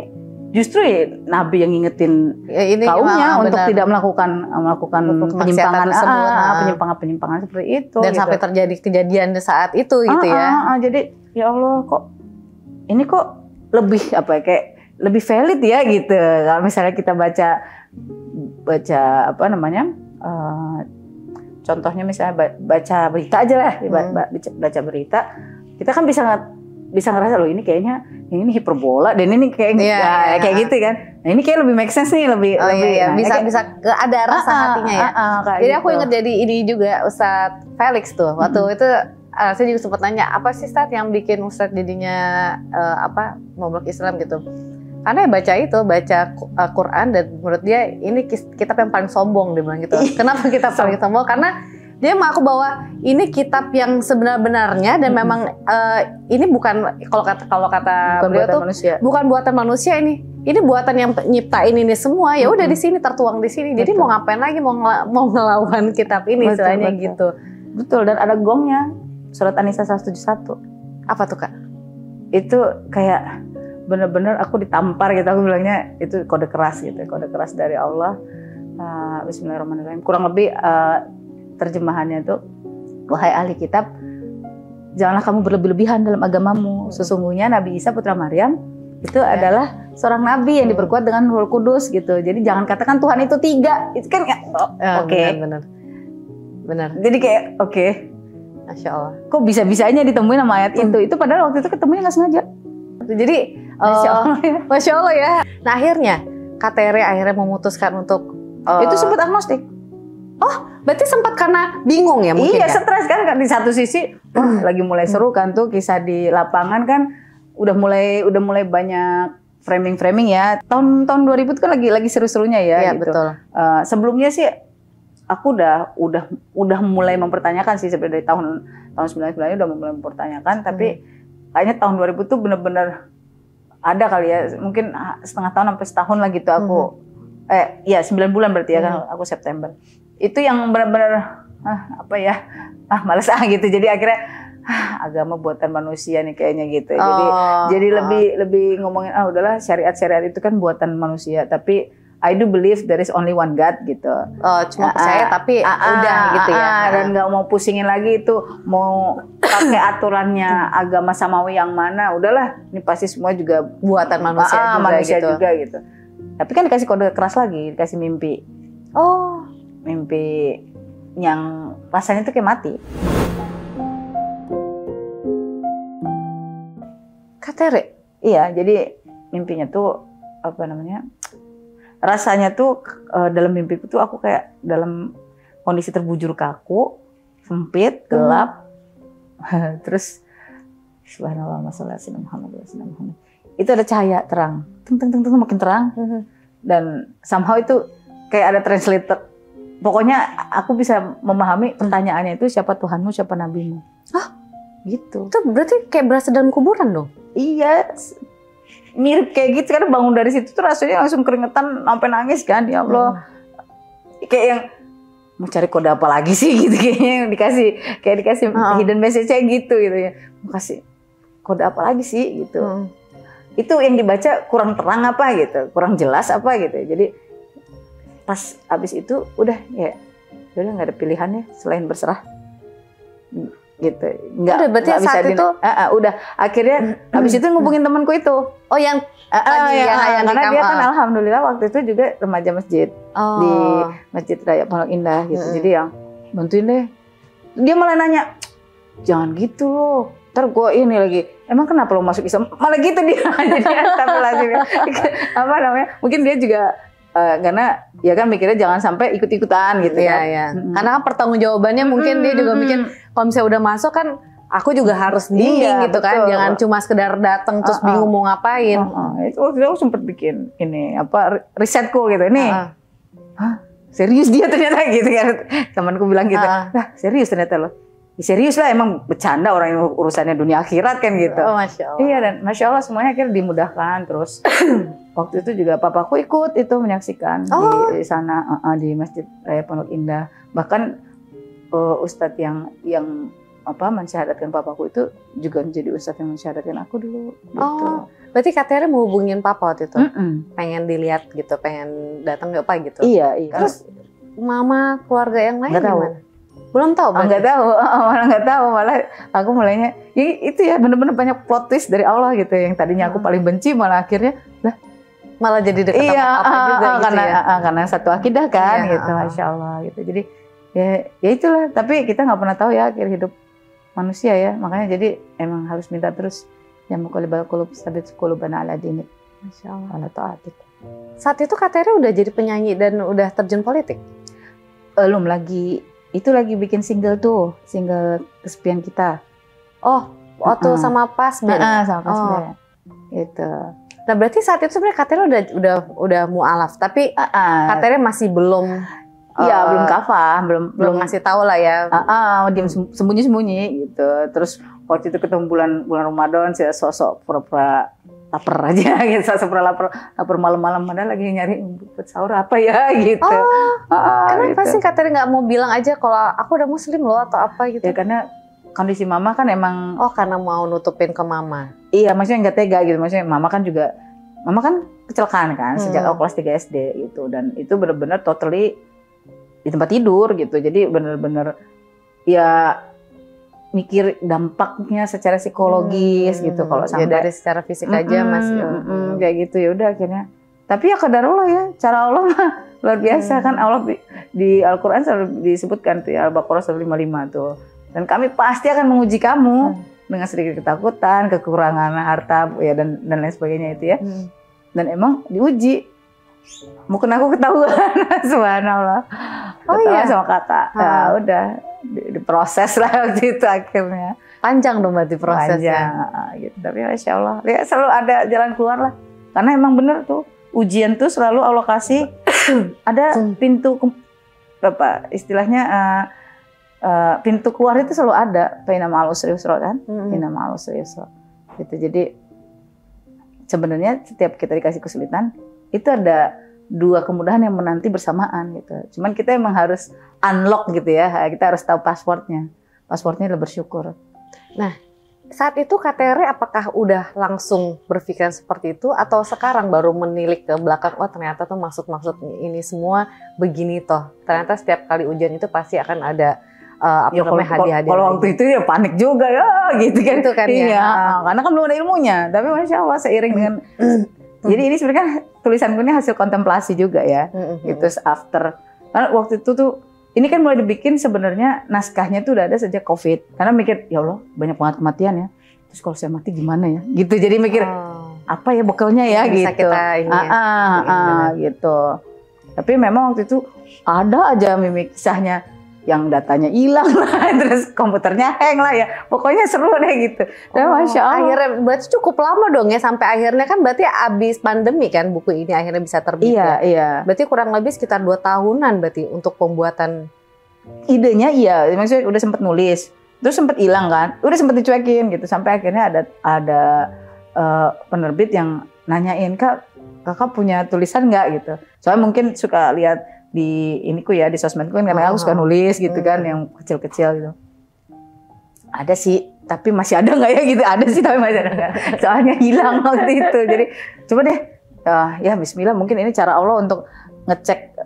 justru ya Nabi yang ngingetin kaumnya untuk tidak melakukan penyimpangan seperti itu. Dan gitu. sampai terjadi kejadian saat itu gitu ya. Jadi ya Allah, ini kok lebih kayak lebih valid ya gitu. Kalau misalnya kita baca apa namanya, contohnya misalnya baca berita aja lah, baca berita, kita kan bisa ngerasa loh ini kayaknya ini hiperbola dan ini kayak kayak gitu kan. Nah ini kayak lebih make sense nih, lebih bisa ada rasa hatinya ya. Jadi aku ingat jadi ini juga Ustadz Felix tuh waktu itu. Saya juga sempat nanya, apa sih Ustadz yang bikin Ustadz jadinya memeluk Islam gitu? Karena baca Quran dan menurut dia ini kitab yang paling sombong, dia bilang gitu. Kenapa kitab paling sombong? Karena dia mengaku bahwa ini kitab yang sebenar-benarnya dan memang ini bukan kalau kata beliau tuh bukan buatan manusia ini. Ini buatan yang nyiptain ini semua. Ya udah di sini tertuang di sini. Jadi mau ngapain lagi, mau ngelawan kitab ini istilahnya gitu. Betul, dan ada gongnya. Surat An-Nisa 171. Apa tuh Kak? Itu kayak bener-bener aku ditampar gitu, aku bilangnya itu kode keras gitu, kode keras dari Allah. Bismillahirrahmanirrahim. Kurang lebih terjemahannya tuh, wahai ahli kitab, janganlah kamu berlebih-lebihan dalam agamamu. Sesungguhnya Nabi Isa putra Maryam itu adalah seorang nabi yang diperkuat dengan Roh Kudus gitu. Jadi jangan katakan Tuhan itu 3. Itu kan oke. Benar. Jadi kayak oke. Masya Allah. Kok bisa-bisanya ditemuin sama ayat itu? Itu padahal waktu itu ketemunya nggak sengaja. Jadi Masya Allah ya. Nah akhirnya KTR akhirnya memutuskan untuk itu sempat agnostik. Oh, berarti sempat karena bingung ya mungkin? Iya, stres kan di satu sisi lagi mulai seru kan tuh kisah di lapangan kan udah mulai banyak framing ya. Tahun 2000 itu kan lagi seru-serunya ya gitu. Betul. Sebelumnya sih aku udah mulai mempertanyakan sih, sebenarnya dari tahun 99 udah mulai mempertanyakan, tapi kayaknya tahun 2000 tuh bener-bener ada kali ya, mungkin setengah tahun sampai setahun lah gitu aku 9 bulan berarti ya kan, aku September. Itu yang bener-bener malas gitu. Jadi akhirnya agama buatan manusia nih kayaknya gitu. Jadi lebih ngomongin udahlah, syariat itu kan buatan manusia, tapi I do believe there is only one God gitu. Cuma percaya tapi udah gitu ya. Dan nggak mau pusingin lagi itu mau pakai aturannya agama samawi yang mana. Udahlah, ini pasti semua juga buatan manusia juga gitu. Tapi kan dikasih kode keras lagi, dikasih mimpi. Mimpi yang rasanya tuh kayak mati. Katere? Iya, jadi mimpinya tuh apa namanya? Rasanya tuh dalam mimpi itu aku kayak dalam kondisi terbujur kaku, sempit, gelap, terus subhanallah masalah Muhammad. Itu ada cahaya terang, makin terang, dan somehow itu kayak ada translator. Pokoknya aku bisa memahami pertanyaannya itu siapa Tuhanmu, siapa nabimu. Gitu. Itu berarti kayak berasa dalam kuburan dong? Iya. Mirip kayak gitu, karena bangun dari situ tuh rasanya langsung keringetan sampai nangis kan, ya Allah. Kayak yang mau cari kode apa lagi sih gitu, kayaknya dikasih hidden message-nya gitu ya. Mau kasih kode apa lagi sih gitu. Itu yang dibaca kurang terang apa gitu, kurang jelas apa gitu. Jadi pas abis itu udah nggak ada pilihannya selain berserah. gitu. Nggak berarti nggak saat itu udah akhirnya habis itu ngubungin temanku itu. Oh yang tadi yang karena di dia kan alhamdulillah waktu itu juga remaja masjid di Masjid Raya Pondok Indah gitu. Jadi yang bantuin deh. Dia malah nanya, jangan gitu loh. Ntar gue ini lagi, emang kenapa lo masuk Islam? Malah gitu dia. Jadi astagfirullahaladzim. Apa namanya? Mungkin dia juga karena ya kan mikirnya jangan sampai ikut-ikutan gitu kan. Iya. Karena kan pertanggungjawabannya mungkin dia juga mikir kalau misalnya udah masuk kan aku juga harus bimbing gitu kan. Jangan cuma sekedar datang terus bingung mau ngapain. Itu waktu itu aku sempet bikin ini apa risetku gitu nih. Hah? Serius dia ternyata gitu kan. Temanku bilang gitu. Nah, serius ternyata lo. Ya, serius lah emang bercanda orang yang urusannya dunia akhirat kan gitu. Oh, Masya Allah. Iya dan Masya Allah semuanya akhirnya dimudahkan terus. Waktu itu juga papaku ikut itu menyaksikan di sana di Masjid Raya Pondok Indah. Bahkan ustadz yang mensyahadatkan papaku itu juga menjadi ustadz yang mensyahadatkan aku dulu. Gitu. Berarti Kak mau hubungin papa waktu itu? Pengen dilihat gitu, pengen datang ke apa gitu? Iya. Terus mama, keluarga yang lain gimana? Tahu. Belum tahu? Nggak tahu, malah nggak tahu. Malah aku mulainya, itu ya bener-bener banyak plot twist dari Allah gitu. Yang tadinya aku paling benci malah akhirnya malah jadi dekat sama papa juga gitu karena satu akidah kan gitu, Masya Allah gitu. Jadi ya itulah. Tapi kita nggak pernah tahu ya akhir hidup manusia ya. Makanya jadi emang harus minta terus. Ya muqallibal qulub tsabbit qulubana ala dinik. Masya Allah. Ala taatik. Saat itu Kak udah jadi penyanyi dan udah terjun politik? Belum lagi. Itu lagi bikin single tuh, single Kesepian Kita. Oh, waktu sama Pas Ben. Sama Pas Ben. Gitu. Nah, berarti saat itu sebenarnya Kak udah mualaf, tapi Kak masih belum belum kafah, belum ngasih tahu lah ya. Diam sembunyi-sembunyi gitu. Terus waktu itu ketemu bulan Ramadan saya sosok pura-pura lapar aja gitu, lapar malam-malam padahal lagi nyari buat sahur apa ya gitu. Kenapa gitu. sih Kak nggak mau bilang aja kalau aku udah muslim loh atau apa gitu? Ya karena kondisi mama kan emang karena mau nutupin ke mama. Iya, maksudnya nggak tega gitu. Maksudnya mama kan kecelakaan kan sejak aku kelas 3 SD gitu dan itu benar-benar totally di tempat tidur gitu. Jadi benar-benar ya mikir dampaknya secara psikologis gitu kalau sampai dari secara fisik aja masih kayak gitu ya udah akhirnya. Tapi ya qadarullah ya, cara Allah mah luar biasa kan. Allah di Al-Qur'an selalu disebutkan tuh ya Al-Baqarah 155 tuh. Dan kami pasti akan menguji kamu dengan sedikit ketakutan, kekurangan harta ya dan lain sebagainya itu ya. Dan emang diuji. Mungkin aku ketahuan subhanallah. Ketahuan sama kakak. Ya udah diproses lah waktu itu akhirnya. Panjang dong berarti prosesnya. Panjang gitu. Tapi Masya Allah ya selalu ada jalan keluar lah. Karena emang bener tuh ujian tuh selalu Allah kasih ada pintu istilahnya pintu keluar itu selalu ada. Inna ma'al usri yusra kan? Inna ma'al usri yusra. Gitu. Jadi sebenarnya setiap kita dikasih kesulitan itu ada dua kemudahan yang menanti bersamaan gitu. Cuman kita emang harus unlock gitu ya. Kita harus tahu passwordnya. Passwordnya adalah bersyukur. Nah, saat itu Kak apakah udah langsung berpikiran seperti itu atau sekarang baru menilik ke belakang, ternyata tuh maksud ini semua begini toh. Ternyata setiap kali ujian itu pasti akan ada hadiah-hadiah. Kalau waktu itu ya panik juga ya gitu kan. Gitu kan iya, karena kan belum ada ilmunya. Tapi Masya Allah seiring dengan jadi ini sebenarnya kan tulisanku ini hasil kontemplasi juga ya. Gitu after. Karena waktu itu tuh ini kan mulai dibikin sebenarnya naskahnya tuh udah ada sejak COVID. Karena mikir ya Allah banyak banget kematian ya. Terus kalau saya mati gimana ya? Gitu. Jadi mikir apa ya bekalnya ya bisa gitu. Kita ini gitu. Tapi memang waktu itu ada aja mimik kisahnya yang datanya hilang lah, terus komputernya hang lah ya. Pokoknya seru deh gitu. Masya Allah. Akhirnya berarti cukup lama dong ya sampai akhirnya kan berarti abis pandemi kan buku ini akhirnya bisa terbit. Iya. Berarti kurang lebih sekitar 2 tahunan berarti untuk pembuatan. Idenya iya, maksudnya udah sempet nulis. Terus sempet hilang kan, udah sempet dicuekin gitu. Sampai akhirnya ada penerbit yang nanyain, kakak punya tulisan nggak gitu. Soalnya mungkin suka lihat di sosmedku kan karena aku suka nulis gitu kan yang kecil-kecil gitu. Ada sih, tapi masih ada nggak ya gitu? Ada sih tapi masih ada nggak? Soalnya hilang waktu itu. Jadi coba deh, ya Bismillah mungkin ini cara Allah untuk ngecek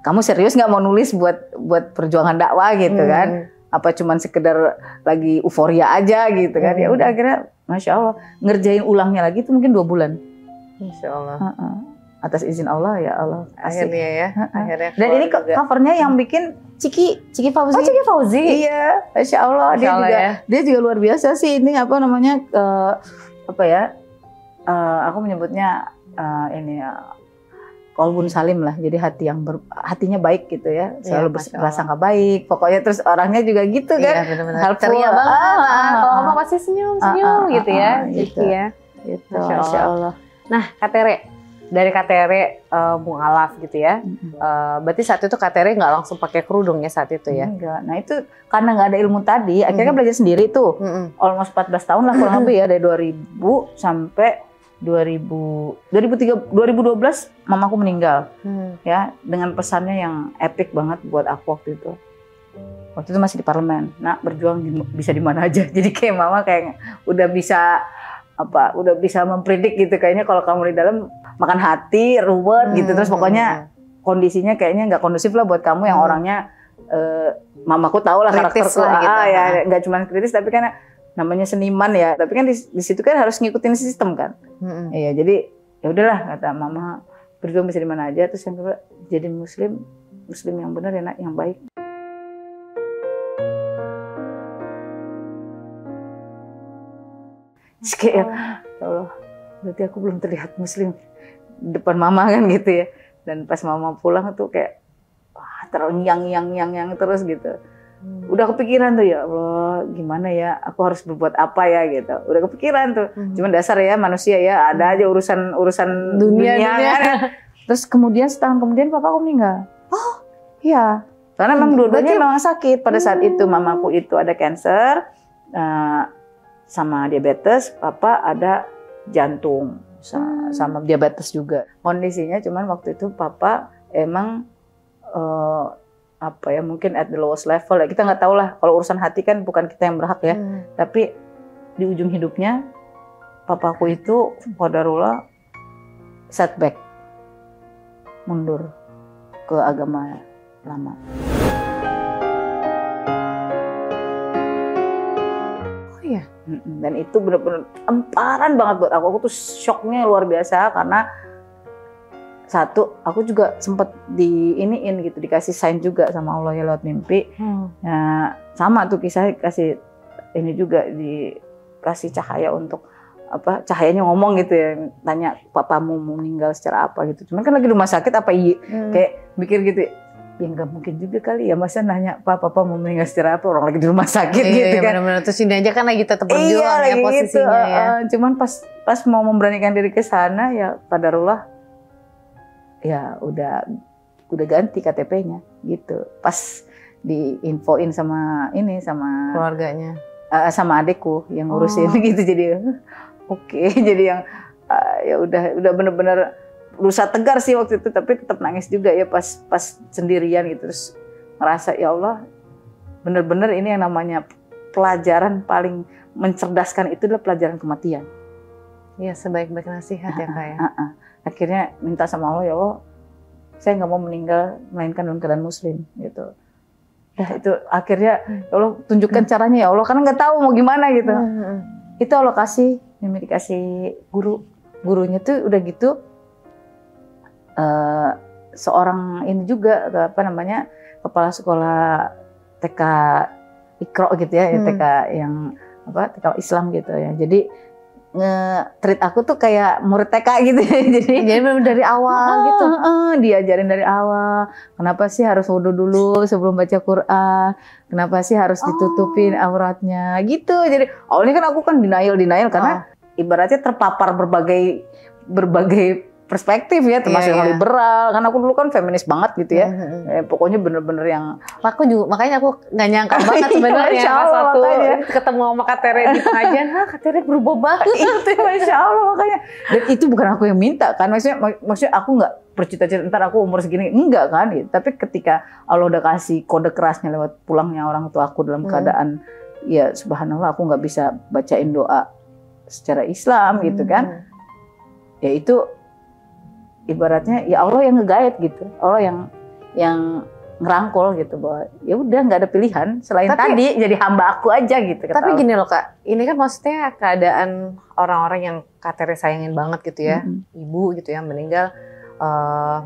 kamu serius nggak mau nulis buat perjuangan dakwah gitu kan? apa cuman sekedar lagi euforia aja gitu kan. Ya udah akhirnya Masya Allah ngerjain ulangnya lagi itu mungkin 2 bulan. Masya Allah. Atas izin Allah ya Allah. Akhirnya ya. Akhirnya dan ini covernya yang bikin Ciki Fauzi. Oh, Ciki Fauzi. Iya, Masya Allah. Masya Allah, dia juga luar biasa sih. Ini apa namanya aku menyebutnya ini Kolbun Salim lah. Jadi hatinya baik gitu ya. Selalu berprasangka baik. Pokoknya terus orangnya juga gitu kan. Iya, benar-benar. Ceria banget. Kalau ngomong pasti senyum gitu ya. Ciki ya. Gitu. Masya Allah. Nah, Kak Tere, dari Kak Tere mualaf gitu ya. Berarti saat itu Kak Tere nggak langsung pakai kerudung ya saat itu ya? Enggak. Nah itu karena nggak ada ilmu tadi, akhirnya belajar sendiri tuh. Almost 14 tahun lah kurang lebih ya, dari 2000 sampai 2012 mamaku meninggal. Ya, dengan pesannya yang epic banget buat aku waktu itu. Waktu itu masih di parlemen. Nah, berjuang bisa di mana aja. Jadi kayak mama kayak udah bisa mempredik gitu, kayaknya kalau kamu di dalam makan hati, ruwet gitu, terus pokoknya kondisinya kayaknya nggak kondusif lah buat kamu yang orangnya mamaku tahu lah karakterku gitu. Ya nggak cuma kritis tapi kan namanya seniman ya, tapi kan di situ kan harus ngikutin sistem kan. Iya, jadi ya udahlah kata mama, berjuang bisa di mana aja, terus yang kedua jadi muslim yang benar yang baik. Kayak ya Allah, berarti aku belum terlihat muslim di depan mama kan gitu ya. Dan pas mama pulang tuh kayak yang terus gitu. Udah kepikiran tuh, ya Allah gimana ya, aku harus berbuat apa ya gitu. Udah kepikiran tuh. Cuman dasar ya manusia ya, ada aja urusan dunia kan. Terus kemudian setahun kemudian papaku meninggal. Oh iya, karena memang dua-duanya memang sakit pada saat itu. Mamaku itu ada kanker sama diabetes, papa ada jantung sama diabetes juga. Kondisinya cuman waktu itu papa emang mungkin at the lowest level ya. Kita nggak tahu lah, kalau urusan hati kan bukan kita yang berhak ya. Tapi di ujung hidupnya papaku itu qadarullah setback, mundur ke agama lama. Dan itu benar-benar emparan banget buat aku. Aku tuh shocknya luar biasa karena satu, aku juga sempat dikasih sign juga sama Allah ya lewat mimpi. Nah, sama tuh kisah kasih ini juga dikasih cahaya untuk cahayanya ngomong gitu ya, tanya papamu mau meninggal secara apa gitu. Cuman kan lagi di rumah sakit kayak mikir gitu. Ya nggak mungkin juga kali ya, masa nanya papa mau meninggal secara apa, orang lagi di rumah sakit gitu kan. Benar-benar, terus ini aja kan lagi tetap berjuang ya posisinya gitu. Ya. Cuman pas mau memberanikan diri ke sana ya qadarullah ya udah ganti KTP-nya gitu. Pas diinfoin sama keluarganya, sama adekku yang ngurusin gitu, jadi oke. Jadi yang ya udah bener-bener berusaha tegar sih waktu itu, tapi tetap nangis juga ya pas sendirian gitu. Terus ngerasa ya Allah, bener-bener ini yang namanya pelajaran paling mencerdaskan itu adalah pelajaran kematian. Iya, sebaik-baik nasihat ya Kak ya. Akhirnya minta sama Allah, ya Allah, saya nggak mau meninggal melainkan dalam keadaan muslim gitu. Itu akhirnya ya Allah tunjukkan caranya ya Allah, karena nggak tahu mau gimana gitu. Itu Allah kasih, Mimi dikasih gurunya tuh udah gitu. Seorang ini juga kepala sekolah TK Iqra gitu ya, TK yang TK Islam gitu ya. Jadi nge-treat aku tuh kayak murid TK gitu. Jadi dari awal gitu. Diajarin dari awal. Kenapa sih harus wudu dulu sebelum baca Quran? Kenapa sih harus ditutupin auratnya gitu. Jadi awalnya kan aku kan denial karena ibaratnya terpapar berbagai perspektif ya, termasuk yang liberal. Karena aku dulu kan feminis banget gitu ya. Pokoknya bener-bener yang makanya aku nggak nyangka banget sebenarnya pas waktu ketemu sama Kak Tere di pengajian, Kak Tere berubah banget. Itu Masya Allah makanya. Dan itu bukan aku yang minta kan. Maksudnya aku nggak bercita-cita ntar aku umur segini, enggak kan gitu. Tapi ketika Allah udah kasih kode kerasnya lewat pulangnya orang tua aku dalam keadaan ya subhanallah aku nggak bisa bacain doa secara Islam gitu kan. Ya itu ibaratnya ya Allah yang nge-guide gitu. Allah yang ngerangkul gitu bahwa ya udah nggak ada pilihan selain tadi jadi hamba aku aja gitu. Tapi gini loh Kak, ini kan maksudnya keadaan orang-orang yang Kak Tere sayangin banget gitu ya, ibu gitu yang meninggal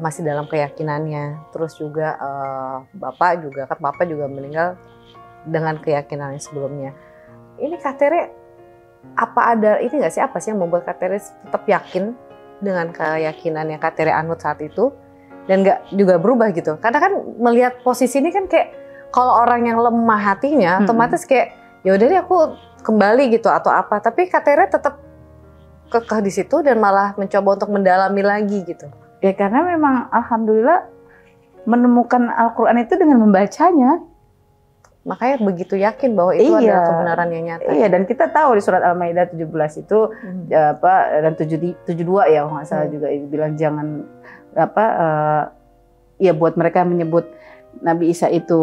masih dalam keyakinannya, terus juga bapak juga meninggal dengan keyakinan yang sebelumnya. Ini Kak Tere apa ada ini nggak sih, apa sih yang membuat Kak Tere tetap yakin dengan keyakinan yang Kak Tere anut saat itu? Dan nggak juga berubah gitu, karena kan melihat posisi ini kan kayak kalau orang yang lemah hatinya otomatis kayak ya udah deh aku kembali gitu atau apa, tapi Kak Tere tetap kekeh di situ dan malah mencoba untuk mendalami lagi gitu. Ya karena memang alhamdulillah menemukan Al-Quran itu dengan membacanya, makanya begitu yakin bahwa itu adalah kebenaran yang nyata. Iya, dan kita tahu di surat Al-Maidah 17 itu dan 72 ya kalau nggak salah juga bilang jangan ya buat mereka menyebut Nabi Isa itu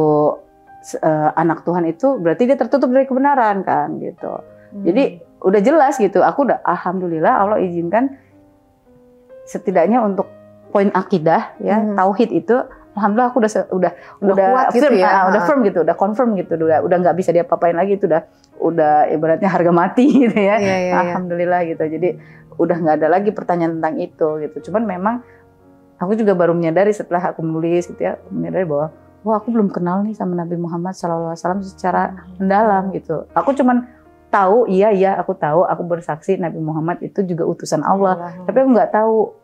anak Tuhan itu berarti dia tertutup dari kebenaran kan gitu. Jadi udah jelas gitu. Aku udah alhamdulillah Allah izinkan setidaknya untuk poin akidah ya tauhid itu alhamdulillah aku udah kuat firm gitu ya. Udah firm gitu, udah confirm gitu, udah nggak bisa diapa-apain lagi itu udah ibaratnya harga mati gitu ya. Alhamdulillah gitu. Jadi udah nggak ada lagi pertanyaan tentang itu gitu. Cuman memang aku juga baru menyadari setelah aku menulis gitu ya, menyadari bahwa wah aku belum kenal nih sama Nabi Muhammad SAW secara mendalam gitu. Aku cuman tahu, aku tahu, aku bersaksi Nabi Muhammad itu juga utusan Allah. Tapi aku nggak tahu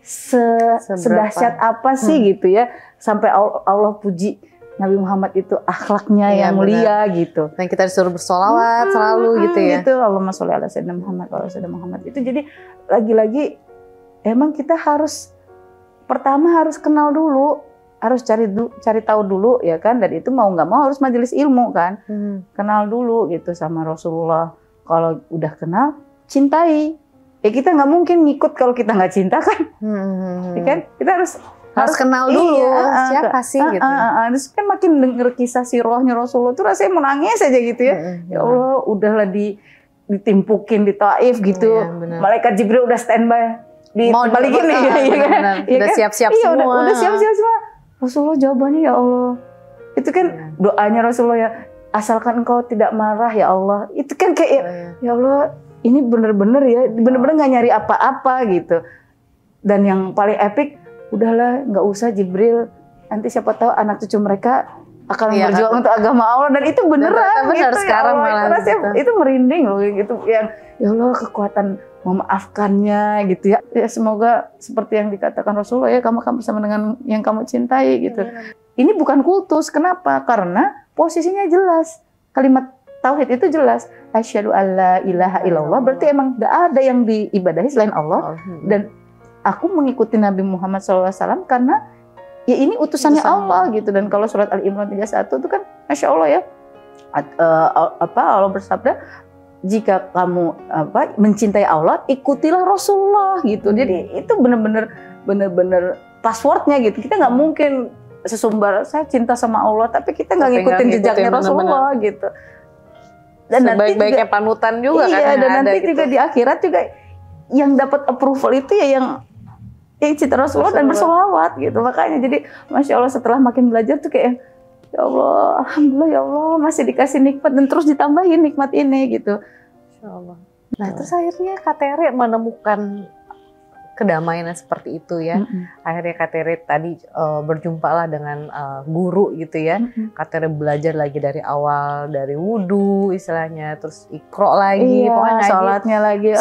sedahsyat apa sih gitu ya, sampai Allah puji Nabi Muhammad itu akhlaknya yang mulia gitu. Dan kita disuruh bersolawat selalu gitu ya. Gitu, Allahumma sholli ala sayyidina Muhammad, itu jadi lagi-lagi emang kita pertama harus kenal dulu, harus cari tahu dulu ya kan, dan itu mau nggak mau harus majelis ilmu kan, kenal dulu gitu sama Rasulullah. Kalau udah kenal, cintai. Ya kita nggak mungkin ngikut kalau kita nggak cinta kan, ya kan? Kita harus kenal dulu siapa sih gitu. Terus kan makin denger kisah sirahnya Rasulullah tuh rasanya mau nangis aja gitu ya. Ya Allah, udahlah ditimpukin di Taif gitu, malaikat Jibril udah standby. Balikin nih, udah siap-siap semua. Udah siap-siap semua. Rasulullah jawabannya ya Allah. Itu kan doanya Rasulullah ya, asalkan engkau tidak marah ya Allah. Itu kan kayak ya Allah, ini bener-bener ya, bener-bener nggak nyari apa-apa gitu. Dan yang paling epic, udahlah nggak usah Jibril. Nanti siapa tahu anak cucu mereka akan berjuang untuk agama Allah, dan itu beneran. Bener gitu, sekarang ya malah gitu. Itu merinding loh gitu. Yang ya Allah kekuatan memaafkannya gitu ya. Ya semoga seperti yang dikatakan Rasulullah ya, kamu bersama dengan yang kamu cintai gitu. Ini bukan kultus, kenapa? Karena posisinya jelas. Kalimat tauhid itu jelas. Asyhadu alla ilaha illallah, berarti emang gak ada yang diibadahi selain Allah. Dan aku mengikuti Nabi Muhammad SAW karena ya ini utusannya Allah gitu. Dan kalau surat Al-Imran 31 itu kan Masya Allah ya, Allah bersabda, jika kamu mencintai Allah, ikutilah Rasulullah gitu. Jadi itu benar-benar passwordnya gitu. Kita nggak mungkin sesumbar saya cinta sama Allah, tapi kita nggak ngikutin jejaknya Rasulullah gitu. Dan sebaik-baiknya panutan juga kan. Dan nanti gitu. Juga di akhirat juga yang dapat approval itu ya yang cinta Rasulullah dan bersolawat gitu. Makanya jadi Masya Allah setelah makin belajar tuh kayak ya Allah, alhamdulillah ya Allah masih dikasih nikmat dan terus ditambahin nikmat ini gitu. Insya Allah. Nah terus akhirnya Kak Tere menemukan kedamaian seperti itu ya. Akhirnya Kak Tere tadi berjumpa lah dengan guru gitu ya. Kak Tere belajar lagi dari awal, dari wudhu istilahnya, terus ikro lagi, pokoknya sholatnya lagi,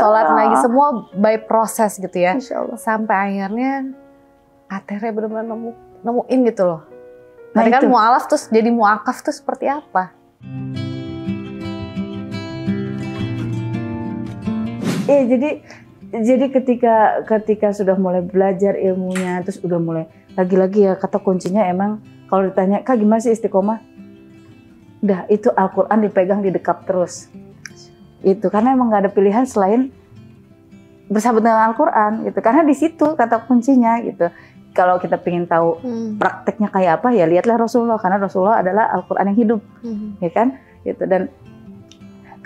semua by proses gitu ya. Insya Allah. Sampai akhirnya Kak Tere benar-benar nemuin gitu loh. Tadi kan mu'alaf terus jadi mu'akaf tuh seperti apa? Jadi ketika sudah mulai belajar ilmunya, terus udah mulai lagi-lagi ya kata kuncinya emang kalau ditanya Kak gimana sih istiqomah? Udah itu Al-Quran dipegang di dekap terus. Itu karena emang nggak ada pilihan selain bersahabat dengan Al-Quran gitu. Karena di situ kata kuncinya gitu. Kalau kita pengen tahu prakteknya kayak apa ya lihatlah Rasulullah, karena Rasulullah adalah Al-Quran yang hidup, ya kan? Gitu. Dan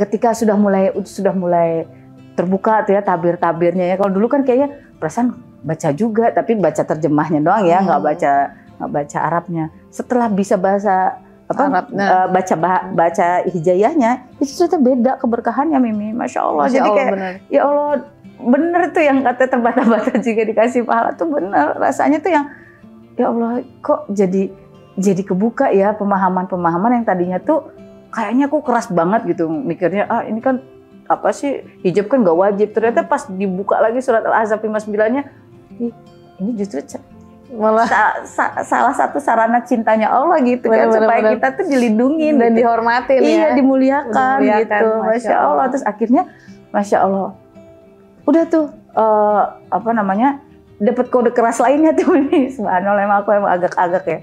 ketika sudah mulai terbuka tuh ya tabir-tabirnya ya. Kalau dulu kan kayaknya perasaan baca juga, tapi baca terjemahnya doang ya, nggak baca Arabnya. setelah bisa bahasa baca hijayahnya itu ternyata beda keberkahannya Mimi, masya Allah. Jadi kayak bener. Ya Allah bener tuh yang kata terbata-bata juga dikasih pahala tuh bener, rasanya tuh yang ya Allah kok jadi kebuka ya pemahaman yang tadinya tuh kayaknya aku keras banget gitu mikirnya, ini kan apa sih hijab kan gak wajib, ternyata pas dibuka lagi surat Al-Ahzab 59-nya ini justru malah salah satu sarana cintanya Allah gitu kan, supaya kita tuh dilindungi dan gitu. Dihormatin ya, dimuliakan gitu, masya Allah. Terus akhirnya masya Allah udah tuh dapat kode keras lainnya tuh ini, subhanallah emang aku agak-agak ya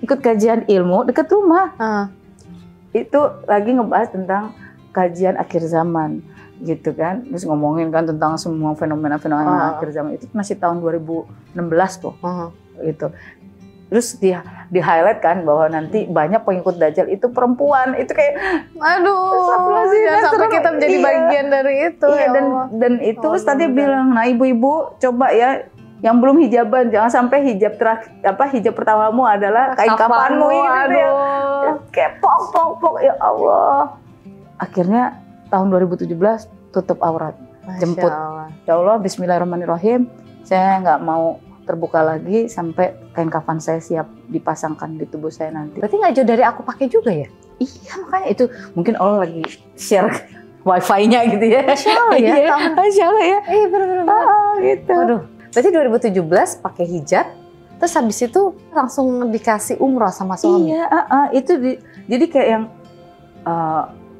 ikut kajian ilmu dekat rumah. Itu lagi ngebahas tentang kajian akhir zaman gitu kan, terus ngomongin kan tentang semua fenomena akhir zaman. Itu masih tahun 2016 tuh gitu. Terus di highlight kan bahwa nanti banyak pengikut Dajjal itu perempuan. Itu kayak jangan sampai kita menjadi bagian dari itu. Iya, dan itu tadi bilang, nah ibu-ibu coba ya yang belum hijaban jangan sampai hijab hijab pertamamu adalah kain kafanmu gitu ya. Kayak pok ya Allah. Akhirnya tahun 2017 tutup aurat, jemput. Ya Allah, bismillahirrahmanirrahim. Saya nggak mau terbuka lagi sampai kain kafan saya siap dipasangkan di tubuh saya nanti. Berarti nggak jauh dari aku pakai juga ya? Iya, makanya itu mungkin Allah lagi share wifi-nya gitu ya. Masya Allah ya. Masya Allah ya. Bener-bener. Gitu. Waduh, berarti 2017 pakai hijab, terus habis itu langsung dikasih umroh sama suami. Iya, itu jadi kayak yang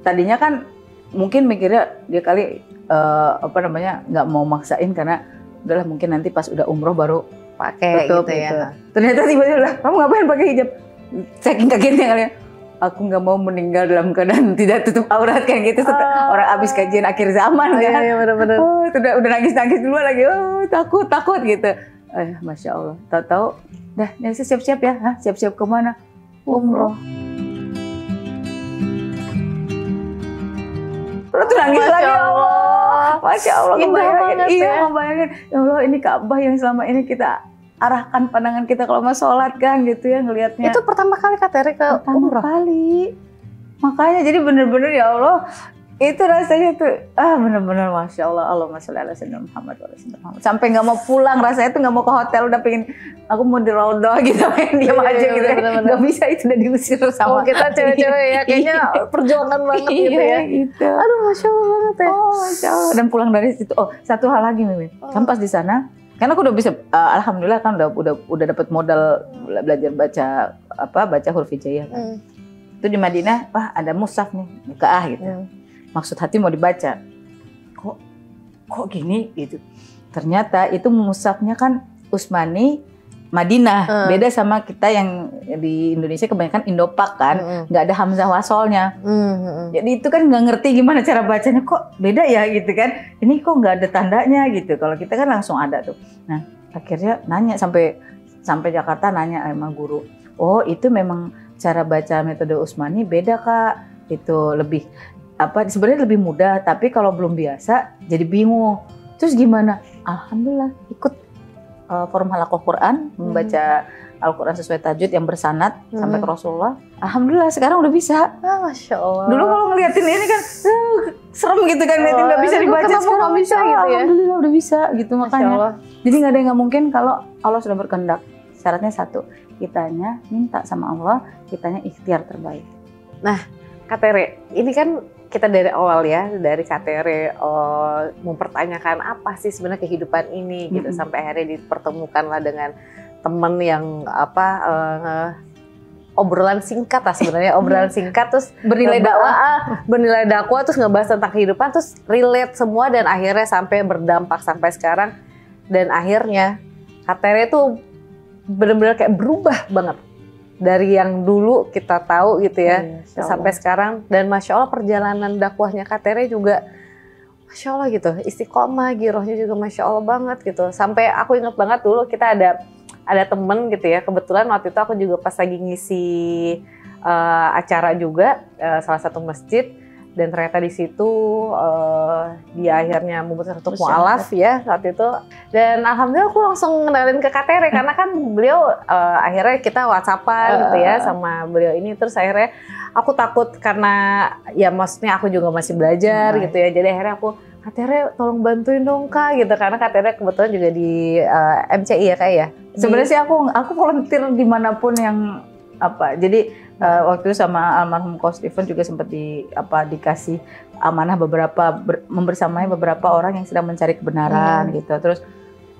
tadinya kan mungkin mikirnya dia kali nggak mau maksain karena udahlah mungkin nanti pas udah umroh baru pakai gitu ya. Ternyata tiba-tiba kamu ngapain pakai hijab? Saking kagetnya kali ya. Aku nggak mau meninggal dalam keadaan tidak tutup aurat kayak gitu. Orang abis kajian akhir zaman kan. Iya benar-benar. Udah nangis dulu lagi. Takut gitu. Masya Allah. Tahu-tahu, dah siap-siap ya. Siap-siap kemana? Umroh. Lalu tuh nangis lagi, ya Allah. Masya Allah, ngebayangin. Iya, ngebayangin. Ya Allah, ini Ka'bah yang selama ini kita arahkan pandangan kita kalau mau sholat kan gitu ya ngelihatnya. Itu pertama kali Kak Tere ke umroh? Pertama kali. Makanya jadi bener-bener ya Allah, itu rasanya tuh bener-bener Masya Allah. Allahumma sholli ala sayyidina Muhammad wa ala sayyidina Muhammad. Sampai nggak mau pulang, rasanya tuh nggak mau ke hotel, udah pengen aku mau di Raudhah gitu, pengen diam aja gitu. Nggak bisa, itu udah diusir sama kita cewek-cewek ya, kayaknya perjuangan banget gitu ya. Gitu. Aduh Masya Allah banget ya. Masya Allah. Dan pulang dari situ, satu hal lagi Mimin, kan pas di sana, karena aku udah bisa, alhamdulillah kan udah dapat modal belajar baca huruf hijaiyah kan. Itu di Madinah, ada mushaf nih, buka gitu. Maksud hati mau dibaca, kok gini gitu. Ternyata itu mushafnya kan Utsmani Madinah, beda sama kita yang di Indonesia kebanyakan Indopak kan, nggak ada hamzah wasolnya. Jadi itu kan nggak ngerti gimana cara bacanya, kok beda ya gitu kan. Ini kok nggak ada tandanya gitu. Kalau kita kan langsung ada tuh. Nah akhirnya nanya sampai Jakarta, nanya sama guru. Oh itu memang cara baca metode Utsmani beda Kak. Itu lebih sebenarnya lebih mudah, tapi kalau belum biasa jadi bingung. Terus gimana? Alhamdulillah ikut forum halaqah Quran, membaca Al-Quran sesuai tajwid yang bersanad sampai ke Rasulullah. Alhamdulillah sekarang udah bisa. Masya Allah. Dulu kalau ngeliatin ini kan serem gitu kan, ngeliatin nggak bisa dibaca. Sekarang nggak bisa gitu ya? Alhamdulillah udah bisa gitu, makanya. Jadi nggak ada yang nggak mungkin kalau Allah sudah berkehendak. Syaratnya satu, kitanya minta sama Allah, kitanya ikhtiar terbaik. Nah, Kak Tere, ini kan kita dari awal ya, dari Kak Tere mempertanyakan apa sih sebenarnya kehidupan ini gitu, sampai akhirnya dipertemukanlah dengan teman yang obrolan singkat lah sebenarnya, obrolan singkat terus bernilai dakwah terus ngebahas tentang kehidupan terus relate semua dan akhirnya sampai berdampak sampai sekarang. Dan akhirnya Kak Tere tuh benar-benar kayak berubah banget dari yang dulu kita tahu gitu ya, sampai sekarang. Dan Masya Allah perjalanan dakwahnya Kak Tere juga Masya Allah gitu, istiqomah, girohnya juga Masya Allah banget gitu. Sampai aku ingat banget dulu kita ada temen gitu ya, kebetulan waktu itu aku juga pas lagi ngisi acara juga, salah satu masjid, Dan ternyata di situ dia akhirnya memutuskan untuk mualaf ya saat itu. Dan alhamdulillah aku langsung kenalin ke Kak Tere karena kan beliau akhirnya kita WhatsAppan gitu ya sama beliau ini. Terus akhirnya aku takut karena ya maksudnya aku juga masih belajar gitu ya. Jadi akhirnya aku, Kak Tere tolong bantuin dong Kak gitu, karena Kak Tere kebetulan juga di MCI ya Kak ya. Sebenarnya sih aku volunteer dimanapun yang apa. Jadi waktu itu sama almarhum Coach Steven juga sempat dikasih amanah membersamai beberapa orang yang sedang mencari kebenaran gitu. Terus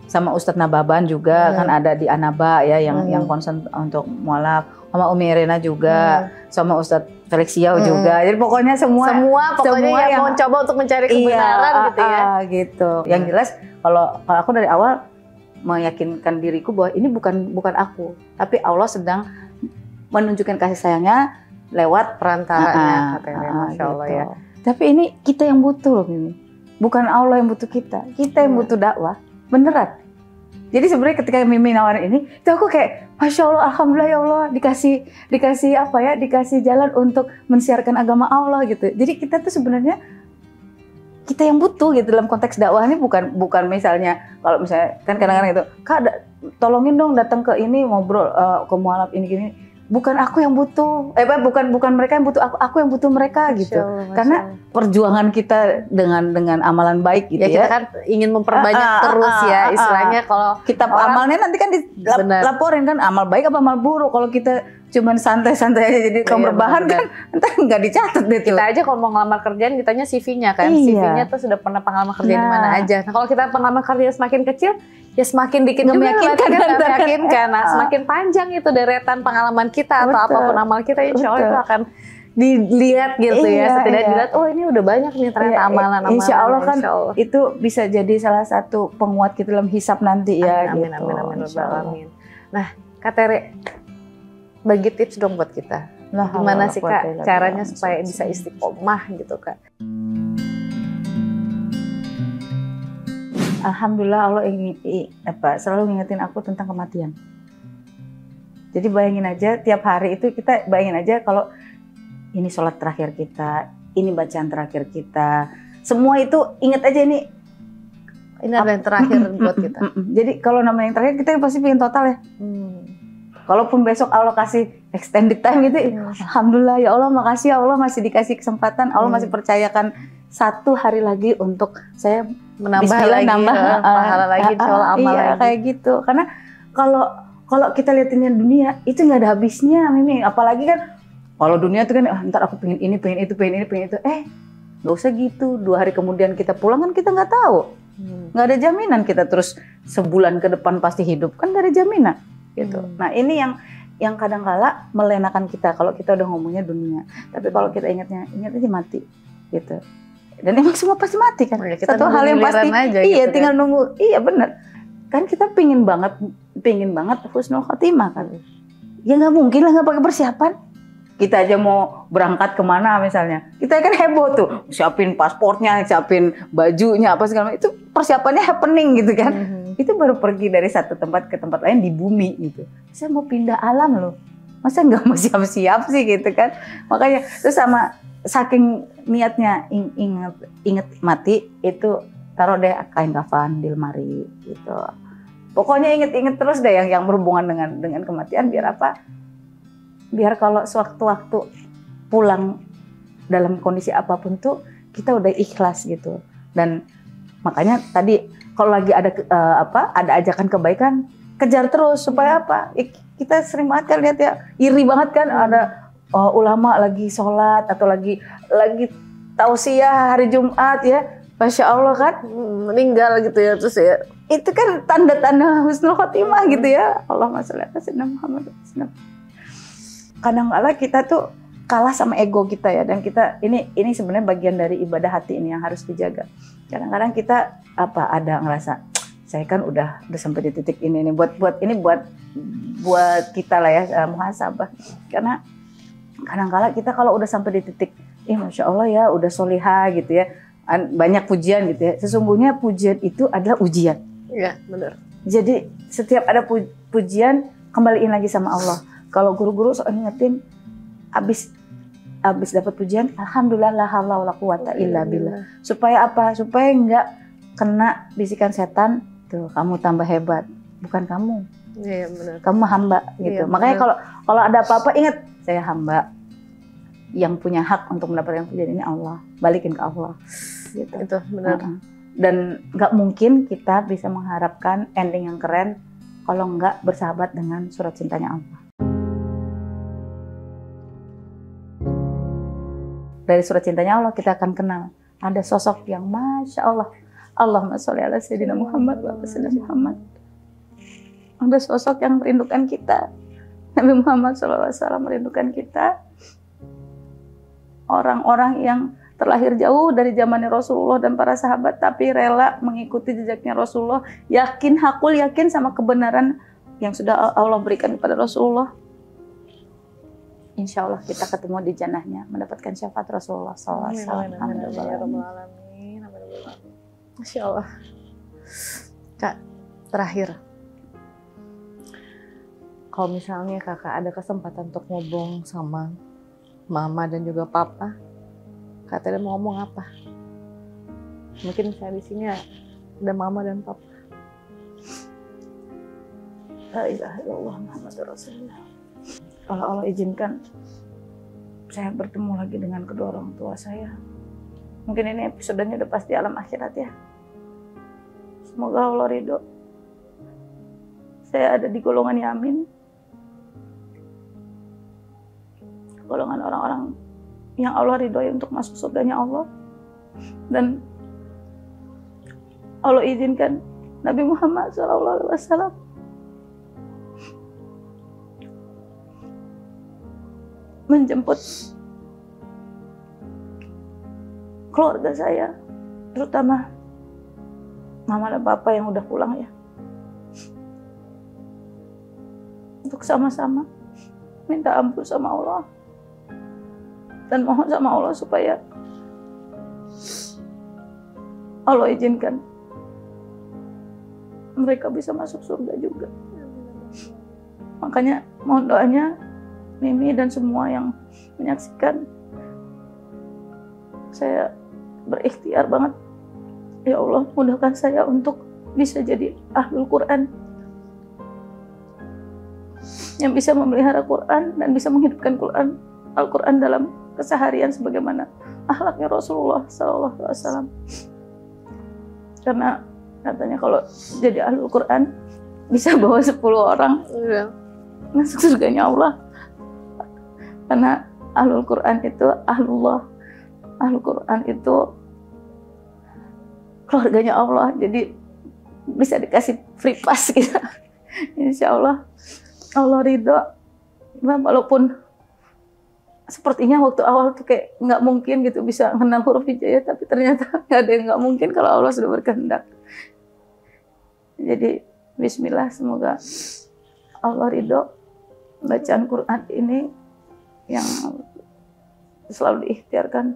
sama Ustadz Nababan juga kan ada di Anaba ya yang concern untuk mualaf, sama Umi Irena juga, sama Ustadz Felix Yao juga. Jadi pokoknya semua yang mau coba untuk mencari kebenaran gitu ya. Gitu. Yang jelas kalau aku dari awal meyakinkan diriku bahwa ini bukan aku, tapi Allah sedang menunjukkan kasih sayangnya lewat perantaranya, Masya Allah gitu. ya. Tapi ini kita yang butuh loh ini, bukan Allah yang butuh kita yang butuh dakwah, beneran. Jadi sebenarnya ketika Mimi nawarin ini, itu aku kayak Masya Allah, alhamdulillah ya Allah dikasih jalan untuk mensiarkan agama Allah gitu. Jadi kita tuh sebenarnya kita yang butuh gitu dalam konteks dakwah ini, bukan misalnya kalau misalnya kan kadang-kadang itu Kak tolongin dong datang ke ini ngobrol ke mualaf ini gini. Bukan aku yang butuh, bukan mereka yang butuh aku yang butuh mereka gitu. Karena perjuangan kita dengan amalan baik gitu ya. Kita kan ingin memperbanyak terus ya istilahnya. Kalau kita amalnya nanti kan dilaporin kan amal baik apa amal buruk. Kalau kita cuman santai-santai aja jadi kaum berbahan kan entar nggak dicatat deh tuh. Kita aja kalau mau ngelamar kerjaan ditanya CV-nya kan. CV-nya tuh sudah pernah pengalaman kerja di mana aja. Nah kalau kita pengalaman kerja semakin kecil ya semakin dikit juga meyakinkan. Nah, semakin panjang itu deretan pengalaman kita atau apapun amal kita, insya Allah itu akan dilihat gitu ya. Setidaknya dilihat, oh ini udah banyak nih ternyata amalan-amalan. Insya Allah kan itu bisa jadi salah satu penguat kita dalam hisab nanti ya. Amin, gitu. Amin. Nah, Kak Tere, bagi tips dong buat kita. Gimana sih Kak caranya supaya bisa istiqomah gitu Kak? Alhamdulillah Allah selalu ngingetin aku tentang kematian. Jadi bayangin aja tiap hari itu kita bayangin aja kalau ini sholat terakhir kita, ini bacaan terakhir kita, semua itu ingat aja ini adalah yang terakhir buat kita. Jadi kalau namanya yang terakhir kita pasti pengen total ya. Kalaupun besok Allah kasih extended time gitu, alhamdulillah ya Allah makasih ya Allah masih dikasih kesempatan, Allah masih percayakan 1 hari lagi untuk saya menambah pahala lagi, insyaallah amal lagi. Kayak gitu. Karena kalau kita liatinnya dunia itu nggak ada habisnya, Mimi. Apalagi kan kalau dunia itu kan ntar aku pengen ini, pengen itu. Nggak usah gitu. 2 hari kemudian kita pulang kan kita nggak tahu. Nggak ada jaminan kita terus sebulan ke depan pasti hidup, kan nggak ada jaminan gitu. Nah ini yang kadang-kala melenakan kita kalau kita udah ngomongnya dunia. Tapi kalau kita ingat aja mati gitu. Dan emang semua pasti mati kan. Satu hal yang pasti aja, gitu tinggal nunggu. Iya benar. Kan kita pingin banget husnul khotimah kan. Ya nggak mungkin lah nggak pakai persiapan. Kita aja mau berangkat kemana misalnya, kita kan heboh tuh, siapin pasportnya, siapin bajunya apa segala macam. Itu persiapannya happening gitu kan. Itu baru pergi dari satu tempat ke tempat lain di bumi gitu. Saya mau pindah alam loh, masa nggak mau siap-siap sih gitu kan. Makanya terus sama saking niatnya inget mati itu taruh deh kain kafan di lemari gitu. Pokoknya inget terus deh yang berhubungan dengan kematian biar apa? Biar kalau sewaktu-waktu pulang dalam kondisi apapun tuh kita udah ikhlas gitu. Dan makanya tadi kalau lagi ada ajakan kebaikan kejar terus supaya apa? Kita sering banget kan lihat ya, iri banget kan ada ulama lagi sholat atau lagi tausiah hari Jumat ya, Masya Allah kan meninggal gitu ya, terus ya itu kan tanda-tanda husnul khotimah gitu ya. Allahumma sholli ala sayyidina Muhammad. Kadang-kala kita tuh kalah sama ego kita ya, dan kita ini sebenarnya bagian dari ibadah hati ini yang harus dijaga. Kadang-kadang kita ada ngerasa saya kan udah sampai di titik ini nih, buat kita lah ya muhasabah. Karena kadang-kala kita kalau udah sampai di titik Masya Allah ya udah solihah gitu ya, banyak pujian gitu ya, sesungguhnya pujian itu adalah ujian. Iya benar. Jadi setiap ada pujian kembaliin lagi sama Allah. Kalau guru-guru sok ingetin abis habis dapat pujian, alhamdulillah la haula wala quwata illa billah. Supaya apa? Supaya nggak kena bisikan setan, tuh kamu tambah hebat, bukan kamu. Iya, benar. Kamu hamba gitu. Iya, makanya kalau ada apa-apa ingat, saya hamba. Yang punya hak untuk mendapatkan pujian ini Allah, balikin ke Allah gitu. Itu benar. Dan nggak mungkin kita bisa mengharapkan ending yang keren kalau nggak bersahabat dengan surat cintanya Allah. Dari surat cintanya Allah kita akan kenal ada sosok yang Masya Allah, Allahumma sholli ala sayyidina Muhammad wa ala sayyidina Muhammad. Ada sosok yang merindukan kita, Nabi Muhammad SAW merindukan kita. Orang-orang yang terlahir jauh dari zamannya Rasulullah dan para sahabat, tapi rela mengikuti jejaknya Rasulullah, yakin, hakul yakin sama kebenaran yang sudah Allah berikan kepada Rasulullah. Insya Allah kita ketemu di jannahnya, mendapatkan syafaat Rasulullah SAW. Masya Allah. Kak, terakhir, kalau misalnya kakak ada kesempatan untuk ngobrol sama Mama dan juga Papa, Kak Tere mau ngomong apa? Mungkin saya di sini ada Mama dan Papa. La ilaha illallah Muhammadur Rasulullah. Kalau Allah izinkan, saya bertemu lagi dengan kedua orang tua saya. Mungkin ini episodenya udah pasti alam akhirat ya. Semoga Allah ridho. Saya ada di golongan yamin. Golongan orang-orang yang Allah ridhoi untuk masuk surganya Allah. Dan Allah izinkan Nabi Muhammad SAW menjemput keluarga saya, terutama Mama dan Papa yang udah pulang ya, untuk sama-sama minta ampun sama Allah dan mohon sama Allah supaya Allah izinkan mereka bisa masuk surga juga. Makanya mohon doanya Mimi dan semua yang menyaksikan. Saya berikhtiar banget, ya Allah mudahkan saya untuk bisa jadi ahlul Quran, yang bisa memelihara Quran dan bisa menghidupkan Al-Quran dalam keseharian sebagaimana akhlaknya Rasulullah SAW. Karena katanya kalau jadi ahlul Quran bisa bawa 10 orang masuk surganya Allah. Karena ahlul Quran itu ahlullah, ahlul Quran itu keluarganya Allah, jadi bisa dikasih free pass gitu. Insya Allah Allah ridho. Walaupun sepertinya waktu awal tuh kayak nggak mungkin gitu bisa kenal huruf hijaiyah, tapi ternyata nggak ada yang nggak mungkin kalau Allah sudah berkehendak. Jadi bismillah, semoga Allah ridho bacaan Quran ini yang selalu diikhtiarkan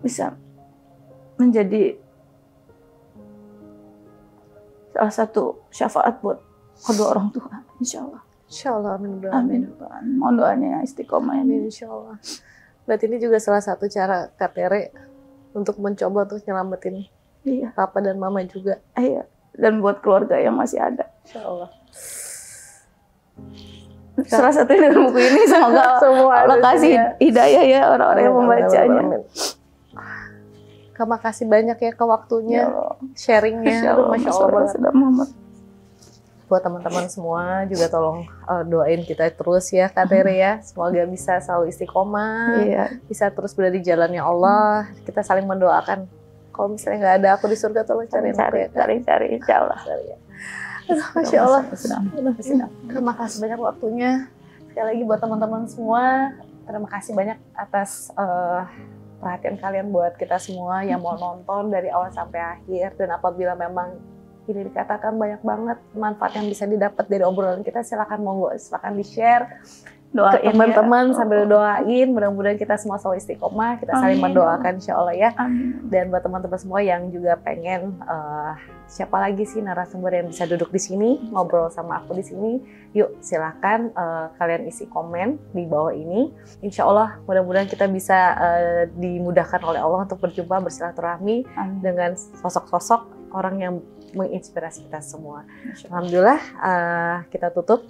bisa menjadi salah satu syafaat buat kedua orang tua, insya Allah. Insya Allah, amin. Mohon doanya istiqomah ini. Insya Allah. Berarti ini juga salah satu cara Kak Tere untuk mencoba untuk nyelamatin Papa dan Mama juga. Iya. Dan buat keluarga yang masih ada. Insya Allah. Salah satu dari buku ini semoga Allah kasih hidayah ya orang-orang yang membacanya. Terima kasih banyak ya ke waktunya, sharingnya. Masya Allah banget. Buat teman-teman semua juga tolong doain kita terus ya Kak Tere ya. Semoga bisa selalu istiqomah, bisa terus berada di jalannya Allah. Kita saling mendoakan. Kalau misalnya nggak ada aku di surga, tolong cari insya Allah. Masya Allah. Terima kasih banyak waktunya. Sekali lagi buat teman-teman semua, terima kasih banyak atas perhatian kalian buat kita semua yang mau nonton dari awal sampai akhir. Dan apabila memang ini dikatakan banyak banget manfaat yang bisa didapat dari obrolan kita, silakan monggo, silakan di-share Doakan ke teman-teman ya. sambil doain, mudah-mudahan kita semua selalu istiqomah, kita saling Amin. mendoakan insya Allah ya. Amin. Dan buat teman-teman semua yang juga pengen siapa lagi sih narasumber yang bisa duduk di sini ngobrol sama aku di sini, yuk silakan kalian isi komen di bawah ini. Insya Allah mudah-mudahan kita bisa dimudahkan oleh Allah untuk berjumpa bersilaturahmi dengan sosok-sosok orang yang menginspirasi kita semua. Alhamdulillah kita tutup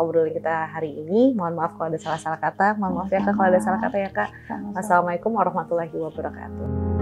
obrolan kita hari ini. Mohon maaf kalau ada salah-salah kata. Mohon maaf ya Kak kalau ada salah kata ya Kak. Wassalamualaikum warahmatullahi wabarakatuh.